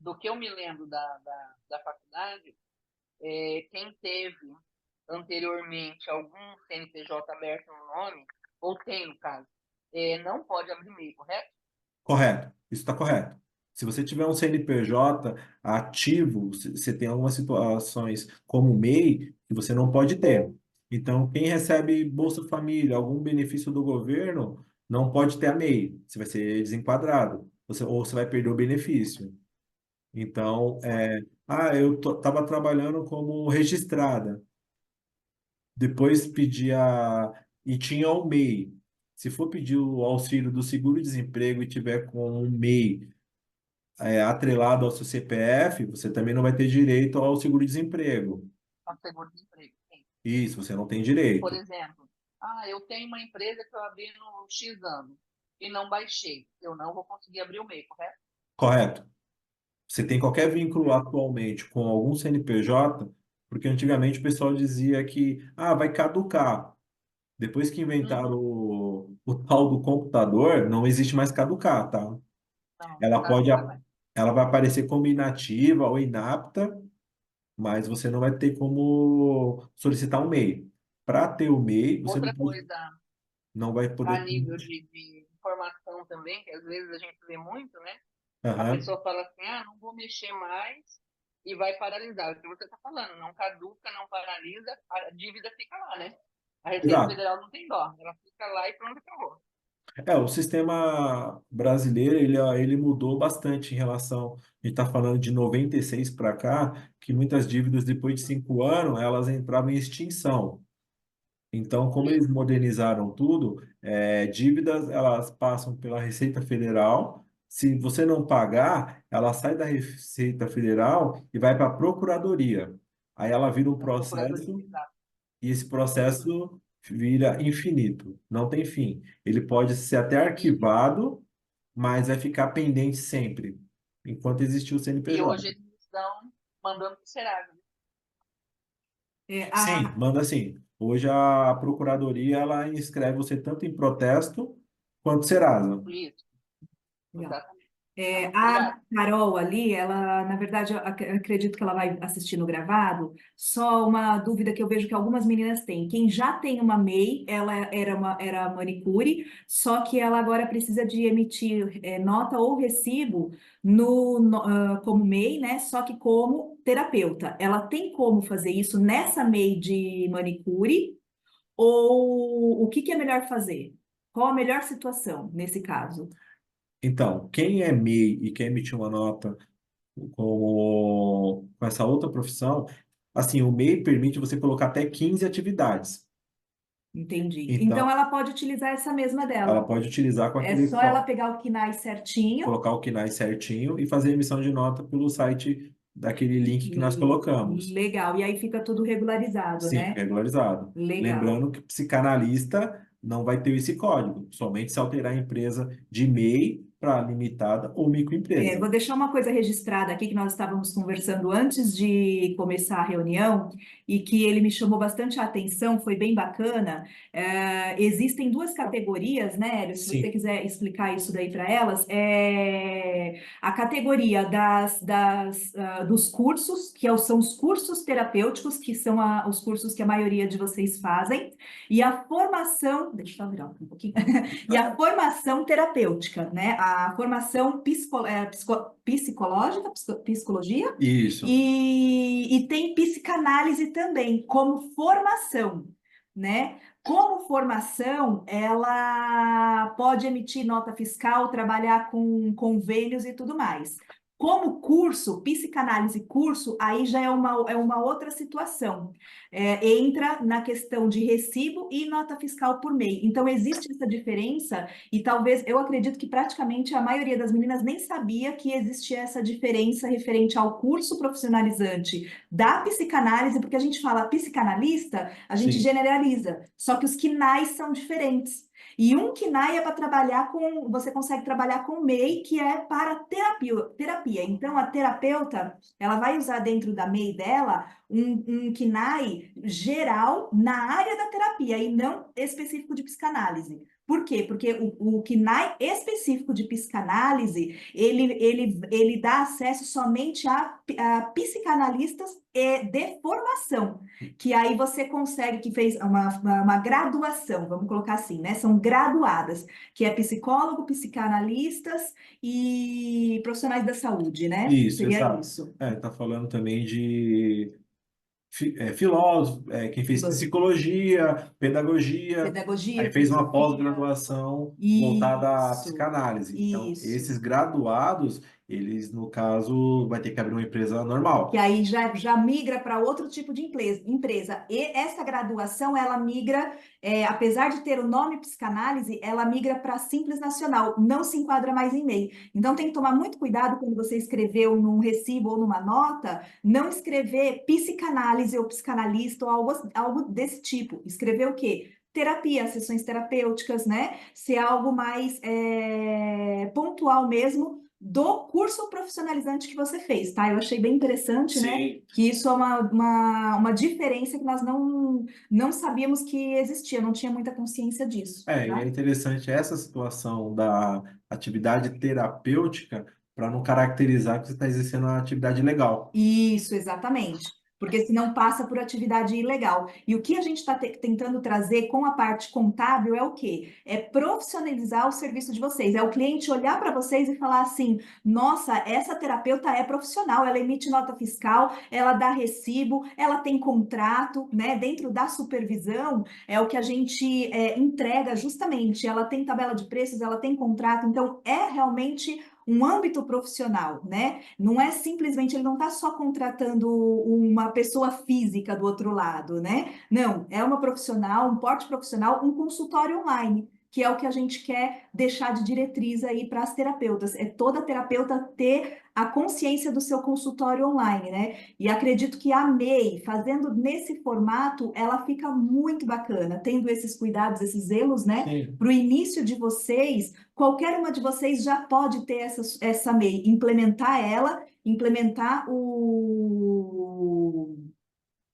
S4: do que eu me lembro da faculdade, quem teve anteriormente algum CNPJ aberto no nome, ou tem no caso, não pode abrir MEI, correto?
S1: Correto, isso está correto. Se você tiver um CNPJ ativo, você tem algumas situações como MEI que você não pode ter. Então, quem recebe Bolsa Família, algum benefício do governo, não pode ter a MEI. Você vai ser desenquadrado, ou você vai perder o benefício. Então, eu estava trabalhando como registrada. Depois pedia e tinha o MEI. Se for pedir o auxílio do seguro-desemprego e tiver com um MEI atrelado ao seu CPF, você também não vai ter direito ao seguro-desemprego.
S4: Ao seguro-desemprego, sim.
S1: Isso, você não tem
S4: Por
S1: direito.
S4: exemplo, eu tenho uma empresa que eu abri no X anos e não baixei. Eu não vou conseguir abrir o MEI, correto?
S1: Correto. Você tem qualquer vínculo
S4: Certo.
S1: atualmente com algum CNPJ, porque antigamente o pessoal dizia que vai caducar. Depois que inventaram
S4: Uhum.
S1: o tal do computador, não existe mais caducar, tá?
S4: Não, não
S1: Ela pode,
S4: caduca mais.
S1: ela vai aparecer como inativa ou inapta, mas você não vai ter como solicitar um MEI. Para ter o MEI, você
S4: Outra coisa
S1: não vai
S4: a
S1: poder.
S4: nível de informação também, que às vezes a gente vê muito, né? A
S1: Aham,
S4: pessoa fala assim, não vou mexer mais e vai paralisar. O que você está falando, não caduca, não paralisa, a dívida fica lá, né? A Receita
S1: exato.
S4: Federal não tem dó, ela fica lá e pronto, acabou.
S1: O sistema brasileiro ele mudou bastante em relação. A gente está falando de 96 para cá, que muitas dívidas depois de 5 anos elas entravam em extinção. Então, como eles
S4: Isso,
S1: modernizaram tudo, dívidas elas passam pela Receita Federal. Se você não pagar, ela sai da Receita Federal e vai para a Procuradoria. Aí ela vira um
S4: da Procuradoria,
S1: processo
S4: exato.
S1: e esse
S4: Uhum.
S1: processo vira infinito, não tem fim. Ele pode ser até
S4: E,
S1: arquivado, mas vai ficar pendente sempre, enquanto existir o
S4: e
S1: CNPJ.
S4: hoje eles estão mandando para o Serasa, né?
S2: É,
S1: Sim,
S2: a,
S1: manda assim. Hoje a Procuradoria ela inscreve você tanto em protesto quanto Serasa.
S4: Isso,
S2: legal.
S4: exatamente. Tá
S2: É,
S4: bom,
S2: a
S4: obrigado.
S2: Carol ali, ela, na verdade, eu acredito que ela vai assistir no gravado. Só uma dúvida que eu vejo que algumas meninas têm. Quem já tem uma MEI, ela era manicure, só que ela agora precisa de emitir nota ou recibo como MEI, né? Só que como terapeuta. Ela tem como fazer isso nessa MEI de manicure? Ou o que que é melhor fazer? Qual a melhor situação nesse caso?
S1: Então, quem é MEI e quer emitir uma nota com essa outra profissão, assim, o MEI permite você colocar até 15 atividades.
S2: Entendi. Então
S1: Então,
S2: ela pode utilizar essa mesma
S1: ela
S2: dela.
S1: pode utilizar com
S2: É
S1: aquele
S2: só ela pegar o KNAI certinho.
S1: colocar o KNAI certinho e fazer a emissão de nota pelo site daquele link que nós colocamos.
S2: Legal. E aí fica tudo regularizado,
S1: Sim,
S2: né?
S1: regularizado.
S2: Legal.
S1: Lembrando que psicanalista não vai ter esse código, somente se alterar a empresa de MEI para limitada ou microempresa.
S2: Vou deixar uma coisa registrada aqui que nós estávamos conversando antes de começar a reunião e que ele me chamou bastante a atenção, foi bem bacana. Existem duas categorias, né, Hélio? Se você
S1: Sim.
S2: quiser explicar isso daí para elas, a categoria dos cursos, são os cursos terapêuticos, que são os cursos que a maioria de vocês fazem, e a formação, deixa eu virar um pouquinho, e a formação terapêutica, né? A formação psicológica, psicologia,
S1: Isso.
S2: e tem psicanálise também, como formação, né? Como formação, ela pode emitir nota fiscal, trabalhar com convênios e tudo mais. Como curso, psicanálise curso, aí já é uma outra situação. Entra na questão de recibo e nota fiscal por MEI. Então, existe essa diferença e talvez, eu acredito que praticamente a maioria das meninas nem sabia que existia essa diferença referente ao curso profissionalizante da psicanálise, porque a gente fala psicanalista, a gente
S1: Sim.
S2: generaliza, só que os KNAIs são diferentes. E um KNAI é para trabalhar você consegue trabalhar com MEI, que é para terapia. Então, a terapeuta, ela vai usar dentro da MEI dela um KNAI geral na área da terapia e não específico de psicanálise. Por quê? Porque o KNAI específico de psicanálise, ele dá acesso somente a psicanalistas de formação, que aí você consegue, que fez uma graduação, vamos colocar assim, né? São graduadas, que é psicólogo, psicanalistas e profissionais da saúde, né?
S1: Isso,
S2: Seria
S1: exato.
S2: isso.
S1: Tá falando também de filósofo, quem fez psicologia, pedagogia,
S2: Pedagogia,
S1: aí fez uma
S2: filosofia.
S1: pós-graduação voltada à
S2: Isso,
S1: psicanálise. Então,
S2: isso.
S1: esses graduados, eles, no caso, vai ter que abrir uma empresa normal.
S2: Que aí já migra para outro tipo de empresa. E essa graduação, ela migra, apesar de ter o nome psicanálise, ela migra para Simples Nacional, não se enquadra mais em MEI. Então, tem que tomar muito cuidado quando você escreveu num recibo ou numa nota, não escrever psicanálise ou psicanalista ou algo desse tipo. Escrever o quê? Terapia, sessões terapêuticas, né? Ser algo mais pontual mesmo do curso profissionalizante que você fez, tá? Eu achei bem interessante, né?
S1: Sim.
S2: Que isso é uma diferença que nós não sabíamos que existia, não tinha muita consciência disso,
S1: E
S2: tá?
S1: é interessante essa situação da atividade terapêutica para não caracterizar que você está exercendo uma atividade legal.
S2: Isso, exatamente. Porque senão passa por atividade ilegal. E o que a gente está tentando trazer com a parte contábil é o quê? É profissionalizar o serviço de vocês. É o cliente olhar para vocês e falar assim: nossa, essa terapeuta é profissional, ela emite nota fiscal, ela dá recibo, ela tem contrato, né? Dentro da supervisão, é o que a gente entrega justamente. Ela tem tabela de preços, ela tem contrato, então é realmente um âmbito profissional, né? Não é simplesmente, ele não está só contratando uma pessoa física do outro lado, né? Não, é uma profissional, um porte profissional, um consultório online, que é o que a gente quer deixar de diretriz aí para as terapeutas. É toda terapeuta ter a consciência do seu consultório online, né? E acredito que a MEI, fazendo nesse formato, ela fica muito bacana, tendo esses cuidados, esses zelos, né?
S1: Sim.
S2: Para o início de vocês, qualquer uma de vocês já pode ter essa MEI, implementar o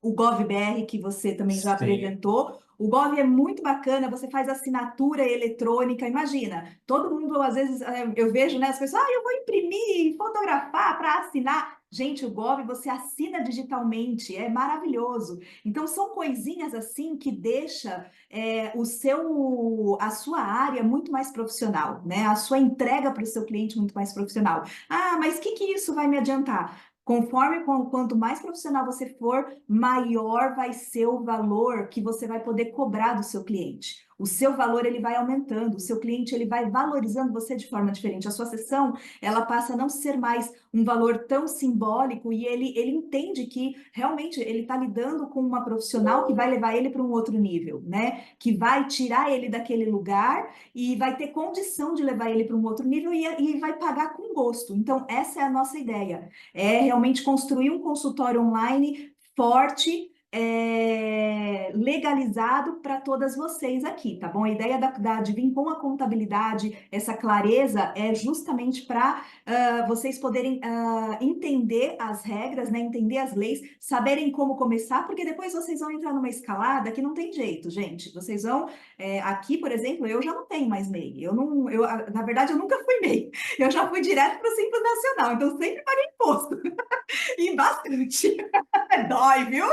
S2: GovBR que você também já
S1: Sim.
S2: apresentou. O Gov é muito bacana, você faz assinatura eletrônica, imagina, todo mundo, às vezes, eu vejo, né, as pessoas, eu vou imprimir, fotografar para assinar. Gente, o Gov você assina digitalmente, é maravilhoso. Então, são coisinhas assim que deixa a sua área muito mais profissional, né? A sua entrega para o seu cliente muito mais profissional. Ah, mas o que isso vai me adiantar? Quanto mais profissional você for, maior vai ser o valor que você vai poder cobrar do seu cliente. O seu valor ele vai aumentando, o seu cliente ele vai valorizando você de forma diferente. A sua sessão ela passa a não ser mais um valor tão simbólico e ele entende que realmente ele está lidando com uma profissional que vai levar ele para um outro nível, né? Que vai tirar ele daquele lugar e vai ter condição de levar ele para um outro nível e vai pagar com gosto. Então, essa é a nossa ideia. É realmente construir um consultório online forte, legalizado para todas vocês aqui, tá bom? A ideia de vir com a contabilidade, essa clareza, é justamente para vocês poderem entender as regras, né? Entender as leis, saberem como começar, porque depois vocês vão entrar numa escalada que não tem jeito, gente. Vocês vão, aqui, por exemplo, eu já não tenho mais MEI. Na verdade, eu nunca fui MEI. Eu já fui direto para o Simples Nacional, então sempre paguei imposto. E bastante. Dói, viu?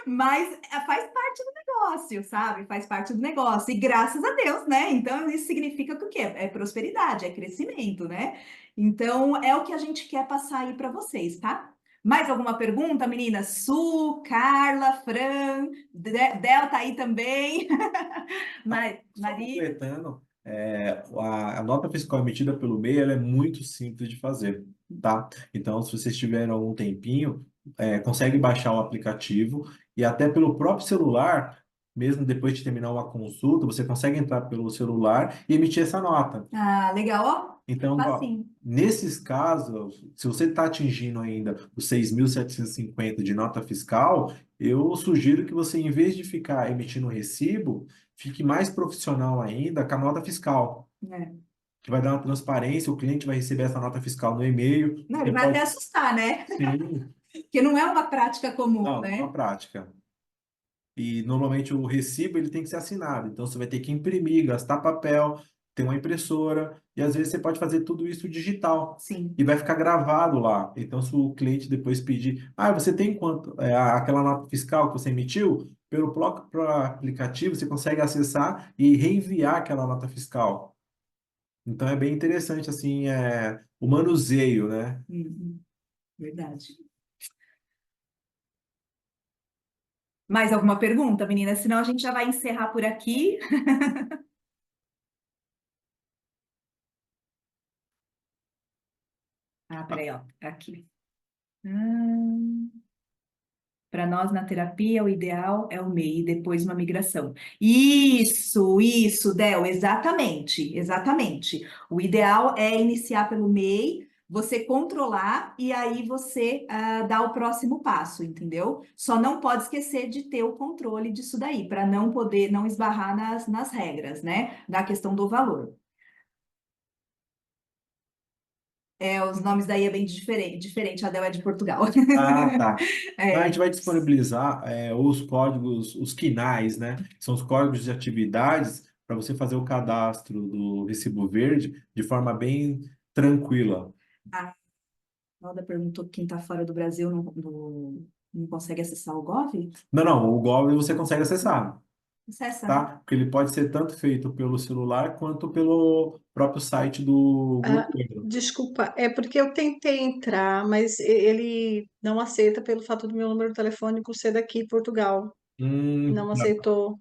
S2: Mas faz parte do negócio, sabe? Faz parte do negócio. E graças a Deus, né? Então, isso significa que o quê? É prosperidade, é crescimento, né? Então, é o que a gente quer passar aí para vocês, tá? Mais alguma pergunta, menina? Su, Carla, Fran, Del tá aí também.
S1: Só
S2: Mari.
S1: completando, a nota fiscal emitida pelo MEI ela é muito simples de fazer, tá? Então, se vocês tiverem algum tempinho, consegue baixar o aplicativo e até pelo próprio celular, mesmo depois de terminar uma consulta, você consegue entrar pelo celular e emitir essa nota.
S2: Ah, legal, ó.
S1: Então, ó,
S2: Facinho.
S1: nesses casos, se você está atingindo ainda os 6.750 de nota fiscal, eu sugiro que você, em vez de ficar emitindo recibo, fique mais profissional ainda com a nota fiscal,
S2: É.
S1: que vai dar uma transparência, o cliente vai receber essa nota fiscal no e-mail.
S2: Não, ele
S1: Você
S2: vai até
S1: pode...
S2: assustar, né?
S1: Sim,
S2: Porque não é uma prática comum,
S1: não, é uma
S2: né?
S1: prática. E normalmente o recibo ele tem que ser assinado. Então você vai ter que imprimir, gastar papel, ter uma impressora, e às vezes você pode fazer tudo isso digital.
S2: Sim.
S1: E vai ficar gravado lá. Então, se o cliente depois pedir, você tem quanto? Aquela nota fiscal que você emitiu, pelo próprio aplicativo, você consegue acessar e reenviar aquela nota fiscal. Então é bem interessante assim, o manuseio, né?
S2: Uhum. Verdade. Mais alguma pergunta, menina? Senão a gente já vai encerrar por aqui. Peraí, ó. Aqui. Para nós, na terapia, o ideal é o MEI e depois uma migração. Isso, Del, exatamente, exatamente. O ideal é iniciar pelo MEI, você controlar e aí você dá o próximo passo, entendeu? Só não pode esquecer de ter o controle disso daí, para não esbarrar nas regras, né? Da questão do valor. Os nomes daí é bem diferente. A Del é de Portugal.
S1: Ah, tá. A gente
S2: É.
S1: vai disponibilizar os códigos, os QNAEs, né? São os códigos de atividades para você fazer o cadastro do Recibo Verde de forma bem tranquila.
S2: A Alda perguntou que quem está fora do Brasil não consegue acessar o Gov?
S1: Não, não, o Gov você consegue acessar,
S2: Acessa, né?
S1: tá? Porque ele pode ser tanto feito pelo celular quanto pelo próprio site do
S3: Ah,
S1: governo.
S3: desculpa, é porque eu tentei entrar, mas ele não aceita pelo fato do meu número telefônico ser daqui, Portugal. Não
S1: Tá.
S3: aceitou.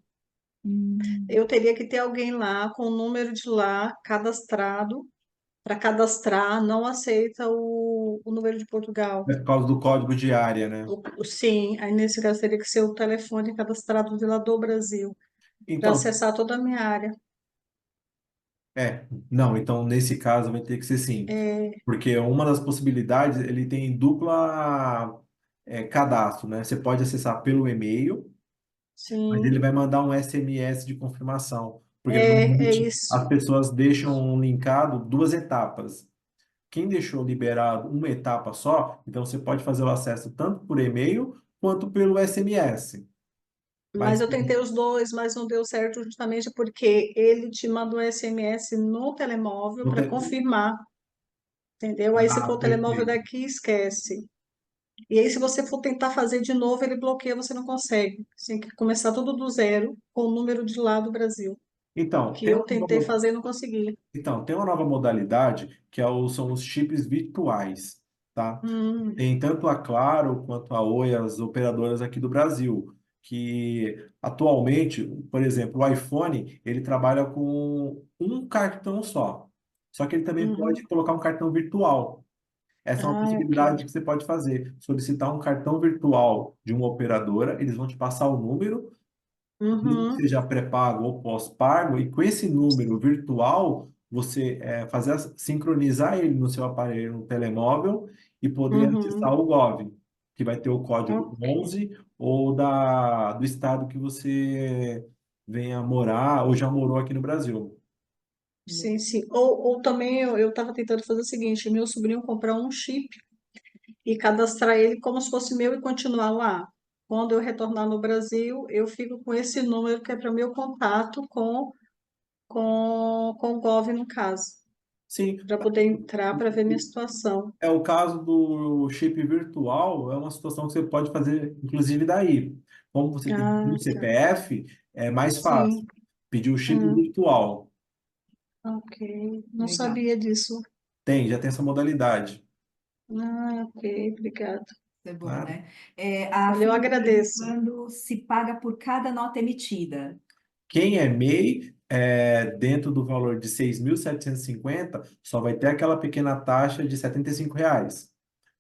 S2: Hum.
S3: Eu teria que ter alguém lá com o número de lá cadastrado. Para cadastrar, não aceita o número de Portugal.
S1: É por causa do código de área, né?
S3: Sim, aí nesse caso teria que ser o telefone cadastrado de lá do Brasil, para
S1: Então,
S3: acessar toda a minha área.
S1: não, então nesse caso vai ter que ser sim.
S3: É,
S1: Porque uma das possibilidades, ele tem dupla cadastro, né? Você pode acessar pelo e-mail, mas ele
S3: sim,
S1: vai mandar um SMS de confirmação. Porque
S3: é
S1: normalmente
S3: isso.
S1: as pessoas deixam linkado duas etapas. Quem deixou liberado uma etapa só, então você pode fazer o acesso tanto por e-mail quanto pelo SMS.
S3: Mas
S1: Mas
S3: eu tentei os dois, mas não deu certo justamente porque ele te manda um SMS no telemóvel
S1: no
S3: para
S1: te-
S3: confirmar, entendeu? Aí se for o telemóvel
S1: perfeito.
S3: daqui, esquece. E aí se você for tentar fazer de novo, ele bloqueia, você não consegue. Você tem que começar tudo do zero com o número de lá do Brasil,
S1: Então,
S3: que eu tentei fazer e não consegui.
S1: tem uma nova modalidade que são os chips virtuais, tá?
S3: Hum,
S1: Tem tanto a Claro quanto a Oi, as operadoras aqui do Brasil, que atualmente, por exemplo, o iPhone, ele trabalha com um cartão só. Só que ele também pode
S3: uhum.
S1: colocar um cartão virtual. Essa é uma
S3: Ah, eu
S1: possibilidade
S3: quero.
S1: que você pode fazer. Solicitar um cartão virtual de uma operadora, eles vão te passar o número, mesmo que
S3: Uhum,
S1: seja pré-pago ou pós-pago, e com esse número virtual, você sincronizar ele no seu aparelho, no telemóvel, e poder acessar
S3: uhum.
S1: o Gov. que vai ter o código
S3: Ok.
S1: 11, ou do estado que você venha morar ou já morou aqui no Brasil.
S3: Sim, sim. Ou também eu estava tentando fazer o seguinte: meu sobrinho comprar um chip e cadastrar ele como se fosse meu e continuar lá. Quando eu retornar no Brasil, eu fico com esse número que é para meu contato com o Gov, no caso,
S1: Sim,
S3: para poder entrar para ver minha situação.
S1: é o caso do chip virtual, é uma situação que você pode fazer, inclusive, daí. Como você tem
S3: Ah,
S1: um
S3: tá.
S1: CPF, é mais fácil
S3: Sim.
S1: pedir o chip
S3: Ah,
S1: virtual.
S3: ok. Não
S2: Legal.
S3: sabia disso.
S1: Já tem essa modalidade.
S3: Ah, ok. Obrigada.
S2: Isso é bom,
S1: Nada.
S2: né? A
S3: Olha, eu
S2: Fê está
S3: agradeço.
S2: perguntando se paga por cada nota emitida.
S1: Quem é MEI, dentro do valor de 6.750, só vai ter aquela pequena taxa de R$ 75.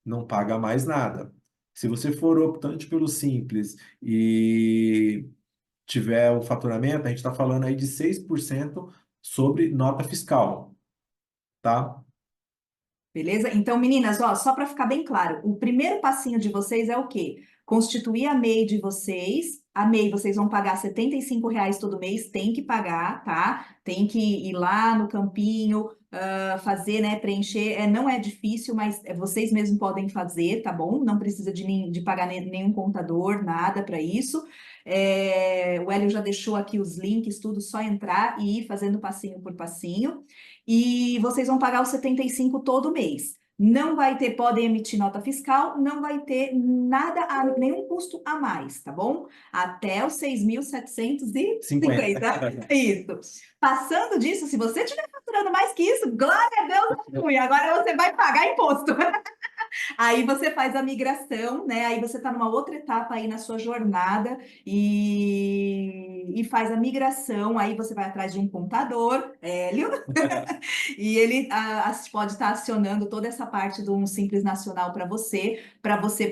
S1: Não paga mais nada. Se você for optante pelo Simples e tiver o faturamento, a gente está falando aí de 6% sobre nota fiscal, tá?
S2: Beleza? Então, meninas, ó, só para ficar bem claro, o primeiro passinho de vocês é o quê? Constituir a MEI de vocês. A MEI vocês vão pagar R$ 75 todo mês, tem que pagar, tá? Tem que ir lá no campinho, fazer, né, preencher. Não é difícil, mas vocês mesmos podem fazer, tá bom? Não precisa de pagar nenhum contador, nada para isso. O Hélio já deixou aqui os links, tudo, só entrar e ir fazendo passinho por passinho. E vocês vão pagar os 75 todo mês. Não vai ter, podem emitir nota fiscal, não vai ter nada, nenhum custo a mais, tá bom? Até os
S1: 50.
S2: 6.750. Isso. Passando disso, se você estiver faturando mais que isso, glória a Deus, aleluia. Agora você vai pagar imposto. Aí você faz a migração, né? Aí você está numa outra etapa aí na sua jornada e faz a migração. Aí você vai atrás de um contador, Hélio, e ele pode estar acionando toda essa parte do Um Simples Nacional para você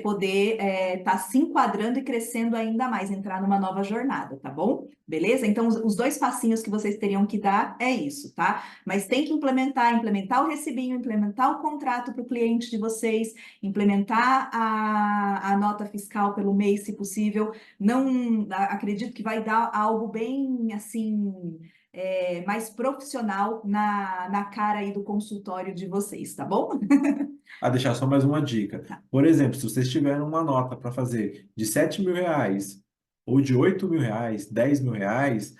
S2: poder estar se enquadrando e crescendo ainda mais, entrar numa nova jornada, tá bom? Beleza? Então, os dois passinhos que vocês teriam que dar é isso, tá? Mas tem que implementar o recibinho, implementar o contrato para o cliente de vocês, implementar a nota fiscal pelo mês, se possível. Não acredito que vai dar algo bem assim. Mais profissional na cara aí do consultório de vocês, tá bom?
S1: Deixar só mais uma dica. Por exemplo, se vocês tiverem uma nota para fazer de R$ 7.000, ou de R$ 8.000, R$ 10.000,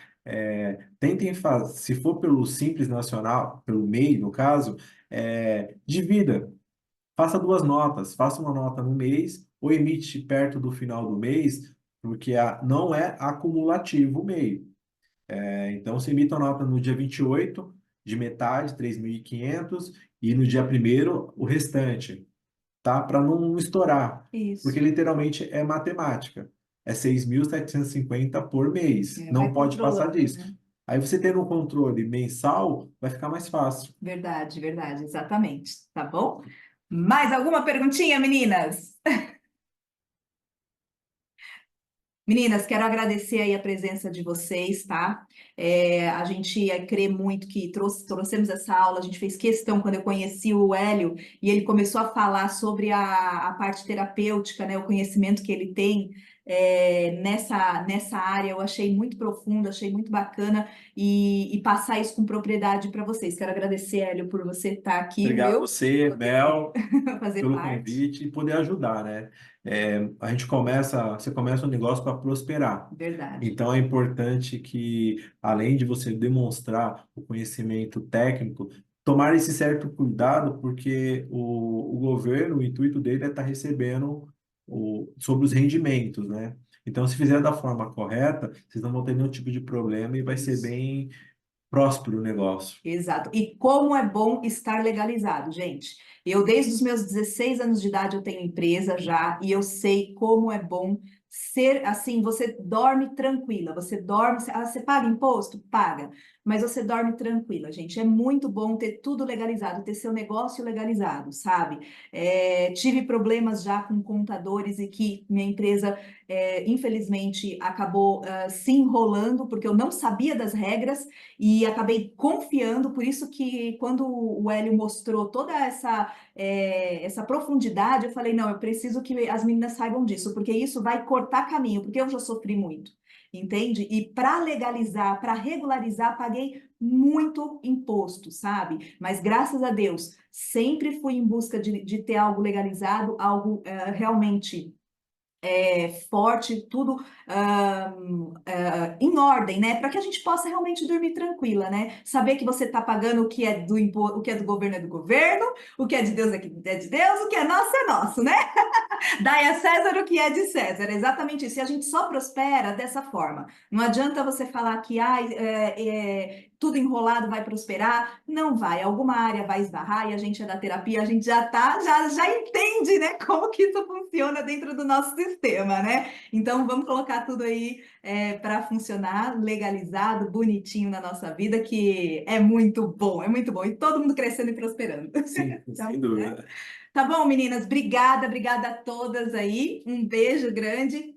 S1: tentem fazer, se for pelo Simples Nacional, pelo MEI, no caso, divida. Faça duas notas, faça uma nota no mês ou emite perto do final do mês, porque não é acumulativo o MEI. Então, você emite a nota no dia 28 de metade, 3.500, e no dia primeiro o restante, tá? Para não estourar, porque
S2: Isso.
S1: literalmente é matemática. É 6.750 por mês,
S2: Vai
S1: não pode passar
S2: controlando,
S1: disso.
S2: né?
S1: Aí você tendo um controle mensal, vai ficar mais fácil.
S2: Verdade, verdade, exatamente. Tá bom? Mais alguma perguntinha, meninas? Meninas, quero agradecer aí a presença de vocês, tá? A gente crê muito que trouxemos essa aula, a gente fez questão quando eu conheci o Hélio e ele começou a falar sobre a parte terapêutica, né? O conhecimento que ele tem nessa área, eu achei muito profundo, achei muito bacana e passar isso com propriedade para vocês. Quero agradecer, Hélio, por você estar aqui,
S1: Obrigado a
S2: viu?
S1: você, Mel,
S2: Fazer
S1: pelo
S2: parte.
S1: convite e poder ajudar, né? Você começa um negócio para prosperar.
S2: Verdade.
S1: Então é importante que, além de você demonstrar o conhecimento técnico, tomar esse certo cuidado, porque o governo, o intuito dele é estar recebendo sobre os rendimentos, né? Então, se fizer da forma correta, vocês não vão ter nenhum tipo de problema e vai ser
S2: Isso.
S1: bem próspero o negócio.
S2: Exato. E como é bom estar legalizado, gente. Eu, desde os meus 16 anos de idade, eu tenho empresa já, e eu sei como é bom ser assim, você dorme tranquila, você dorme, você paga imposto? Paga, mas você dorme tranquila, gente. É muito bom ter tudo legalizado, ter seu negócio legalizado, sabe? Tive problemas já com contadores e que minha empresa, infelizmente, acabou se enrolando, porque eu não sabia das regras, e acabei confiando, por isso que quando o Hélio mostrou toda essa profundidade, eu falei, não, eu preciso que as meninas saibam disso, porque isso vai cortar caminho, porque eu já sofri muito, entende? E para legalizar, para regularizar, paguei muito imposto, sabe? Mas graças a Deus, sempre fui em busca de ter algo legalizado, algo realmente forte, tudo em ordem, né? Para que a gente possa realmente dormir tranquila, né? Saber que você está pagando o que é o que é do governo, o que é de Deus é de Deus, o que é nosso, né? Dai a César o que é de César, é exatamente isso. E a gente só prospera dessa forma. Não adianta você falar que tudo enrolado vai prosperar. Não vai. Alguma área vai esbarrar e a gente é da terapia, a gente já entende, né, como que isso funciona dentro do nosso sistema, né? Então vamos colocar tudo aí para funcionar, legalizado, bonitinho na nossa vida, que é muito bom, é muito bom. E todo mundo crescendo e prosperando.
S1: Sim,
S2: Então,
S1: sem
S2: né?
S1: dúvida.
S2: Tá bom, meninas? Obrigada a todas aí. Um beijo grande